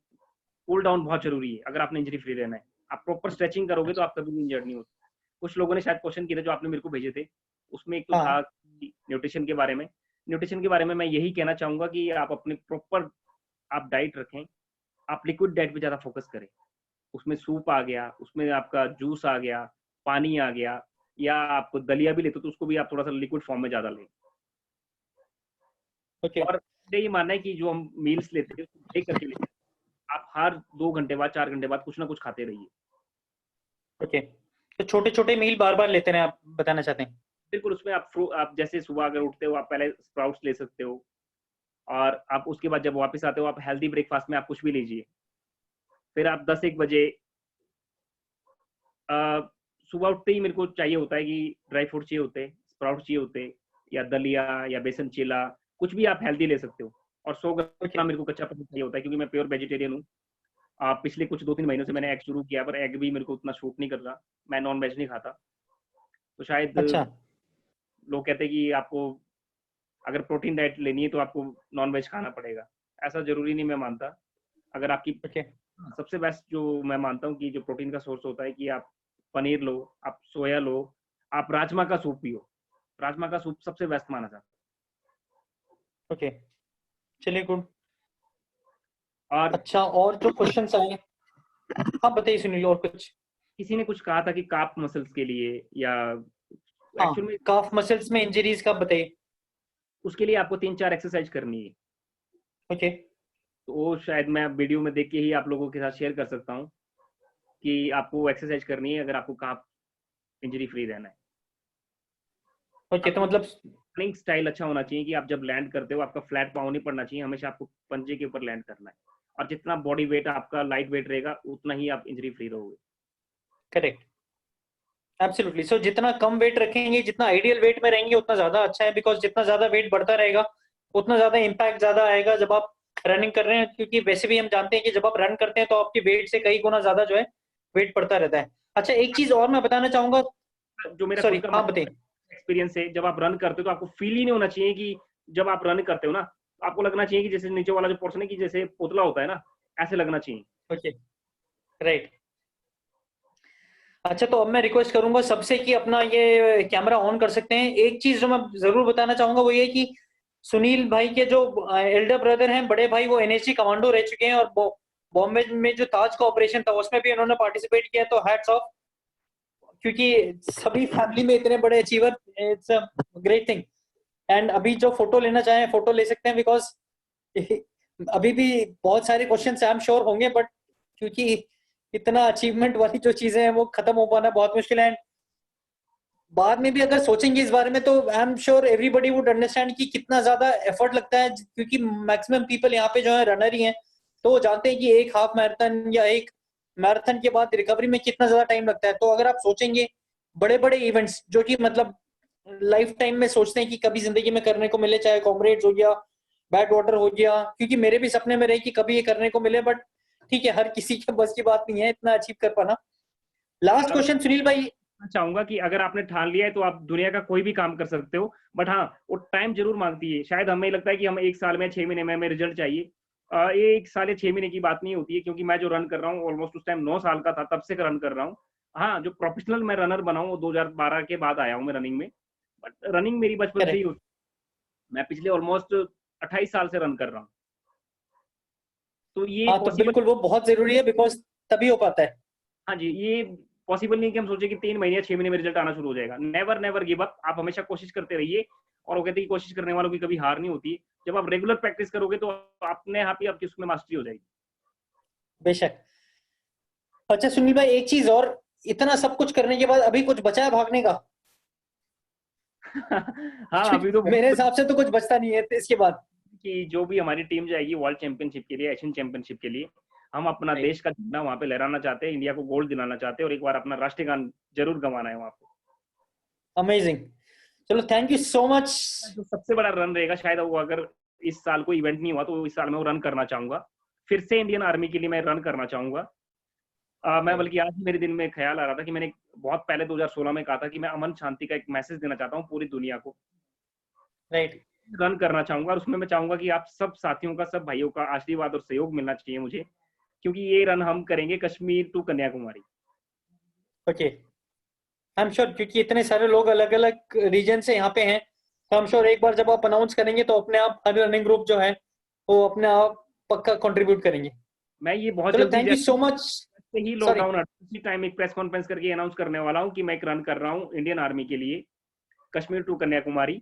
Speaker 2: कूल डाउन बहुत जरूरी है अगर आपने इंजरी फ्री रहना है। आप प्रॉपर स्ट्रेचिंग करोगे तो आप कभी भी इंजर्ड नहीं होते। कुछ लोगों ने शायद क्वेश्चन किया था जो आपने मेरे को भेजे थे, उसमें एक तो था न्यूट्रिशन के बारे में। न्यूट्रिशन के बारे में मैं यही कहना चाहूंगा कि आप अपने प्रॉपर आप डाइट रखें, आप लिक्विड डाइट पे ज्यादा फोकस करें। उसमें सूप आ गया, उसमें आपका जूस आ गया, पानी आ गया, या आप दलिया भी लेते हो तो उसको भी आप थोड़ा सा लिक्विड फॉर्म में ज्यादा लें। और यही मानना है कि जो हम मील्स लेते हैं ब्रेक करके लेते हैं, आप हर 2 घंटे बाद 4 घंटे बाद कुछ ना कुछ खाते रहिए।
Speaker 1: ओके, तो छोटे छोटे मील बार बार लेते हैं आप बताना चाहते हैं?
Speaker 2: बिल्कुल, उसमें आप जैसे सुबह अगर उठते हो आप पहले स्प्राउट्स ले सकते हो, और आप उसके बाद जब वापस आते हो आप हेल्दी ब्रेकफास्ट में आप कुछ भी लीजिए। फिर आप 10-1 बजे सुबह उठते ही मेरे को चाहिए होता है कि ड्राई फ्रूट चाहिए होते हैं, स्प्राउट चाहिए होते हैं, या दलिया या बेसन चीला, कुछ भी आप हेल्दी ले सकते हो। और 100 ग्राम मेरे को कच्चा पनीर चाहिए होता है, क्योंकि मैं प्योर वेजिटेरियन हूँ। पिछले कुछ 2-3 महीनों से मैंने एग शुरू किया, पर एग भी मेरे को उतना शूट नहीं कर रहा, मैं नॉन वेज नहीं खाता। तो शायद लोग कहते हैं कि आपको अगर प्रोटीन डाइट लेनी है तो आपको नॉन वेज खाना पड़ेगा। ऐसा जरूरी नहीं मैं मानता। अगर आपकी सबसे बेस्ट जो मैं मानता हूँ कि जो प्रोटीन का सोर्स होता है कि आप पनीर लो, आप सोया लो, आप राजमा का सूप पियो। राजमा का सूप सबसे बेस्ट माना जाता है।
Speaker 1: ओके, चलिए गुड। और अच्छा, और जो क्वेश्चंस आए हाँ बताइए सुनील। और कुछ
Speaker 2: किसी ने कुछ कहा था कि काफ मसल्स के लिए, या
Speaker 1: एक्चुअल में काफ मसल्स में इंजरीज का बताइए।
Speaker 2: उसके लिए आपको 3-4 एक्सरसाइज करनी है।
Speaker 1: ओके,
Speaker 2: तो वो शायद मैं वीडियो में देख के ही आप लोगों के साथ शेयर कर सकता हूँ कि आपको एक्सरसाइज करनी है अगर आपको काफ इंजरी फ्री रहना है।
Speaker 1: ओके, तो मतलब
Speaker 2: रनिंग स्टाइल अच्छा होना चाहिए कि आप जब लैंड करते हो आपका फ्लैट पाँव नहीं पड़ना चाहिए, हमेशा आपको पंजे के ऊपर लैंड करना है। और जितना बॉडी वेट आपका लाइट वेट रहेगा उतना ही आप इंजरी फ्री रहोगे।
Speaker 1: Correct, absolutely. सो जितना कम वेट रखेंगे, जितना आइडियल वेट में रहेंगे उतना ज्यादा अच्छा है, बिकॉज जितना ज्यादा वेट बढ़ता रहेगा उतना ज्यादा इम्पैक्ट ज्यादा आएगा जब आप रनिंग कर रहे हैं। क्योंकि वैसे भी हम जानते हैं कि जब आप रन करते हैं तो आपकी वेट से कई गुना ज्यादा जो है वेट बढ़ता रहता है। अच्छा, एक चीज और मैं बताना चाहूंगा,
Speaker 2: जो मेरा
Speaker 1: सॉरी हाँ बताइए।
Speaker 2: एक्सपीरियंस है, जब आप रन करते हो तो आपको फील ही नहीं होना चाहिए कि जब आप रन करते हो ना, आपको लगना चाहिए कि जैसे नीचे वाला जो पोर्शन है कि जैसे पुतला होता है ना, ऐसे लगना चाहिए।
Speaker 1: Okay, right. अच्छा, तो अब मैं रिक्वेस्ट करूंगा सबसे कि अपना ये कैमरा ऑन कर सकते हैं। एक चीज जो मैं जरूर बताना चाहूंगा वो ये कि सुनील भाई के जो एल्डर ब्रदर हैं, बड़े भाई, वो एनएसजी कमांडो रह चुके हैं, और बॉम्बे में जो ताज का ऑपरेशन था उसमें भी उन्होंने पार्टिसिपेट किया। तो हैट्स ऑफ, क्योंकि सभी फैमिली में इतने बड़े achiever, it's a great thing. And अभी जो फोटो लेना चाहें फोटो ले सकते हैं, बिकॉज अभी भी बहुत सारे क्वेश्चन आई एम श्योर होंगे, बट क्योंकि इतना अचीवमेंट वाली जो चीजें हैं वो खत्म हो पाना बहुत मुश्किल है। बाद में भी अगर सोचेंगे इस बारे में तो आई am sure everybody would understand कि कितना ज्यादा एफर्ट लगता है, क्योंकि मैक्सिमम पीपल यहाँ पे जो है रनर ही हैं, तो वो जानते हैं कि एक हाफ मैराथन या एक मैराथन के बाद रिकवरी में कितना ज्यादा टाइम लगता है। तो अगर आप सोचेंगे बड़े बड़े इवेंट्स जो कि मतलब लाइफ टाइम में सोचते हैं कि कभी जिंदगी में करने को मिले, चाहे कॉमरेड्स हो गया, बैड वाटर हो गया, क्योंकि मेरे भी सपने में रहे कि कभी ये करने को मिले, बट ठीक है, हर किसी के बस की बात नहीं है इतना अचीव कर पाना। लास्ट क्वेश्चन सुनील भाई।
Speaker 2: चाहूंगा कि अगर आपने ठान लिया है तो आप दुनिया का कोई भी काम कर सकते हो, बट हाँ वो टाइम जरूर मांगती है। शायद हमें लगता है कि हम 1 साल में 6 महीने में हमें रिजल्ट चाहिए। ये 1 साल या 6 महीने की बात नहीं होती है, क्योंकि मैं जो रन कर रहा हूँ ऑलमोस्ट उस टाइम 9 साल का था, तब से रन कर रहा हूँ। हाँ, जो प्रोफेशनल मैं रनर बना हूँ वो 2012 के बाद आया हूँ मैं रनिंग में, बट रनिंग मेरी बचपन से ही होती। मैं पिछले ऑलमोस्ट 28 साल से रन कर रहा हूँ, तो ये
Speaker 1: हाँ, तो
Speaker 2: पॉसिबल।
Speaker 1: बिल्कुल वो बहुत जरूरी है, बिकॉज तभी हो पाता है।
Speaker 2: हाँ जी, ये पॉसिबल नहीं कि हम सोचे कि 3 महीने या 6 महीने में रिजल्ट आना शुरू हो जाएगा। Never never give up. आप हमेशा कोशिश करते रहिए, और वो कहते हैं कि कोशिश करने वालों की कभी हार नहीं होती। जब आप रेगुलर प्रैक्टिस करोगे तो अपने आप ही आपकी उसमें मास्टरी हो जाएगी।
Speaker 1: बेशक। अच्छा सुनील भाई, एक चीज और, इतना सब कुछ करने के बाद अभी कुछ बचा है भागने का?
Speaker 2: हाँ, अभी तो
Speaker 1: मेरे हिसाब से तो कुछ बचता नहीं है इसके बाद।
Speaker 2: कि जो भी हमारी टीम जाएगी वर्ल्ड चैंपियनशिप के लिए, एशियन चैंपियनशिप के लिए, हम अपना देश का झंडा वहाँ पे लहराना चाहते हैं, इंडिया को गोल्ड दिलाना चाहते हैं, और एक बार अपना राष्ट्रीय गान जरूर गवाना है वहाँ पे।
Speaker 1: अमेजिंग। चलो, थैंक यू सो मच।
Speaker 2: जो सबसे बड़ा रन रहेगा शायद वो, अगर इस साल कोई इवेंट नहीं हुआ तो इस साल मैं वो रन करना चाहूंगा। फिर से इंडियन आर्मी के लिए मैं रन करना चाहूंगा। मैं बल्कि आज ही मेरे दिन में ख्याल आ रहा था कि मैंने बहुत पहले 2016 में कहा था कि मैं अमन शांति का एक मैसेज देना चाहता हूँ पूरी दुनिया को।
Speaker 1: राइट।
Speaker 2: रन करना चाहूंगा, और उसमें मैं चाहूंगा कि आप सब साथियों का, सब भाइयों का आशीर्वाद और सहयोग मिलना चाहिए मुझे, क्योंकि ये रन हम करेंगे Kashmir to Kanyakumari.
Speaker 1: Okay, I am sure, क्योंकि इतने सारे लोग अलग अलग रीजन से यहाँ पे हैं, तो आई एम श्योर एक बार जब आप अनाउंस करेंगे तो अपने आप हर रनिंग ग्रुप जो है वो अपने आप पक्का कंट्रीब्यूट करेंगे।
Speaker 2: मैं ये बहुत
Speaker 1: चलो,
Speaker 2: जल्दी
Speaker 1: थैंक यू सो मच।
Speaker 2: से ही
Speaker 1: सॉरी।
Speaker 2: लॉकडाउन उसी टाइम एक प्रेस कॉन्फ्रेंस करके अनाउंस करने वाला हूँ कि मैं एक रन कर रहा हूँ इंडियन आर्मी के लिए, कश्मीर टू कन्याकुमारी।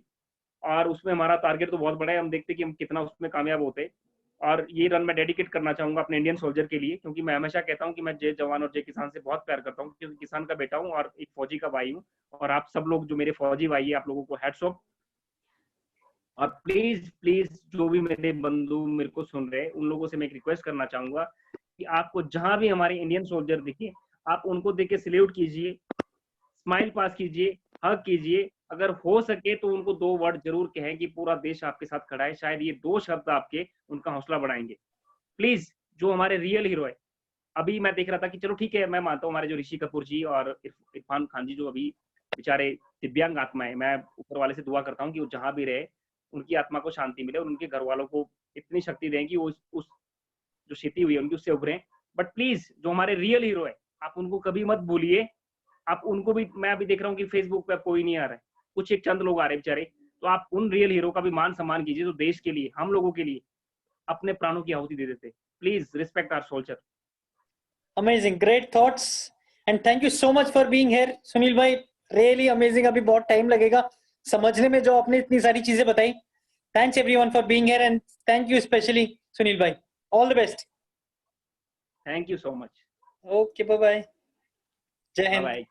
Speaker 2: और उसमें हमारा टारगेट तो बहुत बड़ा है, हम देखते हैं कि हम कितना उसमें कामयाब होते हैं। और ये रन मैं डेडिकेट करना चाहूंगा अपने इंडियन सोल्जर के लिए, क्योंकि मैं हमेशा कहता हूँ कि मैं जय जवान और जय किसान से बहुत प्यार करता हूँ, क्योंकि किसान का बेटा हूँ और एक फौजी का भाई हूँ। और आप सब लोग जो मेरे फौजी भाई है, आप लोगों को हैट्स ऑफ। और प्लीज प्लीज जो भी मेरे बंधु मेरे को सुन रहे हैं, उन लोगों से मैं एक रिक्वेस्ट करना चाहूंगा कि आपको जहां भी हमारे इंडियन सोल्जर दिखे, आप उनको देख के सल्यूट कीजिए, स्माइल पास कीजिए, हग कीजिए। अगर हो सके तो उनको 2 वर्ड जरूर कहें कि पूरा देश आपके साथ खड़ा है। शायद ये 2 शब्द आपके उनका हौसला बढ़ाएंगे। प्लीज, जो हमारे रियल हीरो है, अभी मैं देख रहा था कि चलो ठीक है, मैं मानता हूँ हमारे जो ऋषि कपूर जी और इरफान खान जी जो अभी बेचारे दिव्यांग आत्मा है, मैं ऊपर वाले से दुआ करता हूँ कि वो जहां भी रहे उनकी आत्मा को शांति मिले, और उनके घर वालों को इतनी शक्ति दें कि वो उस जो क्षति हुई है उनकी उससे उभरें। बट प्लीज, जो हमारे रियल हीरो है, आप उनको कभी मत भूलिए। आप उनको भी, मैं अभी देख रहा हूँ कि फेसबुक पे कोई नहीं आ रहा है, कुछ एक चंद लोग आ रहे हैं बेचारे, तो आप उन रियल हीरो का भी मान सम्मान कीजिए, तो देश के लिए, हम लोगों के लिए अपने प्राणों की आहुति दे देते। Please respect our soldier.
Speaker 1: Amazing, great thoughts, and thank you so much for being here Sunil भाई। Really amazing. अभी बहुत टाइम लगेगा समझने में जो आपने इतनी सारी चीजें बताई। Thanks everyone for being here, and thank you specially Sunil भाई। All the best.
Speaker 2: Thank you so much.
Speaker 1: Okay, bye bye. जय
Speaker 2: बाय
Speaker 1: हिंद।
Speaker 2: बाय।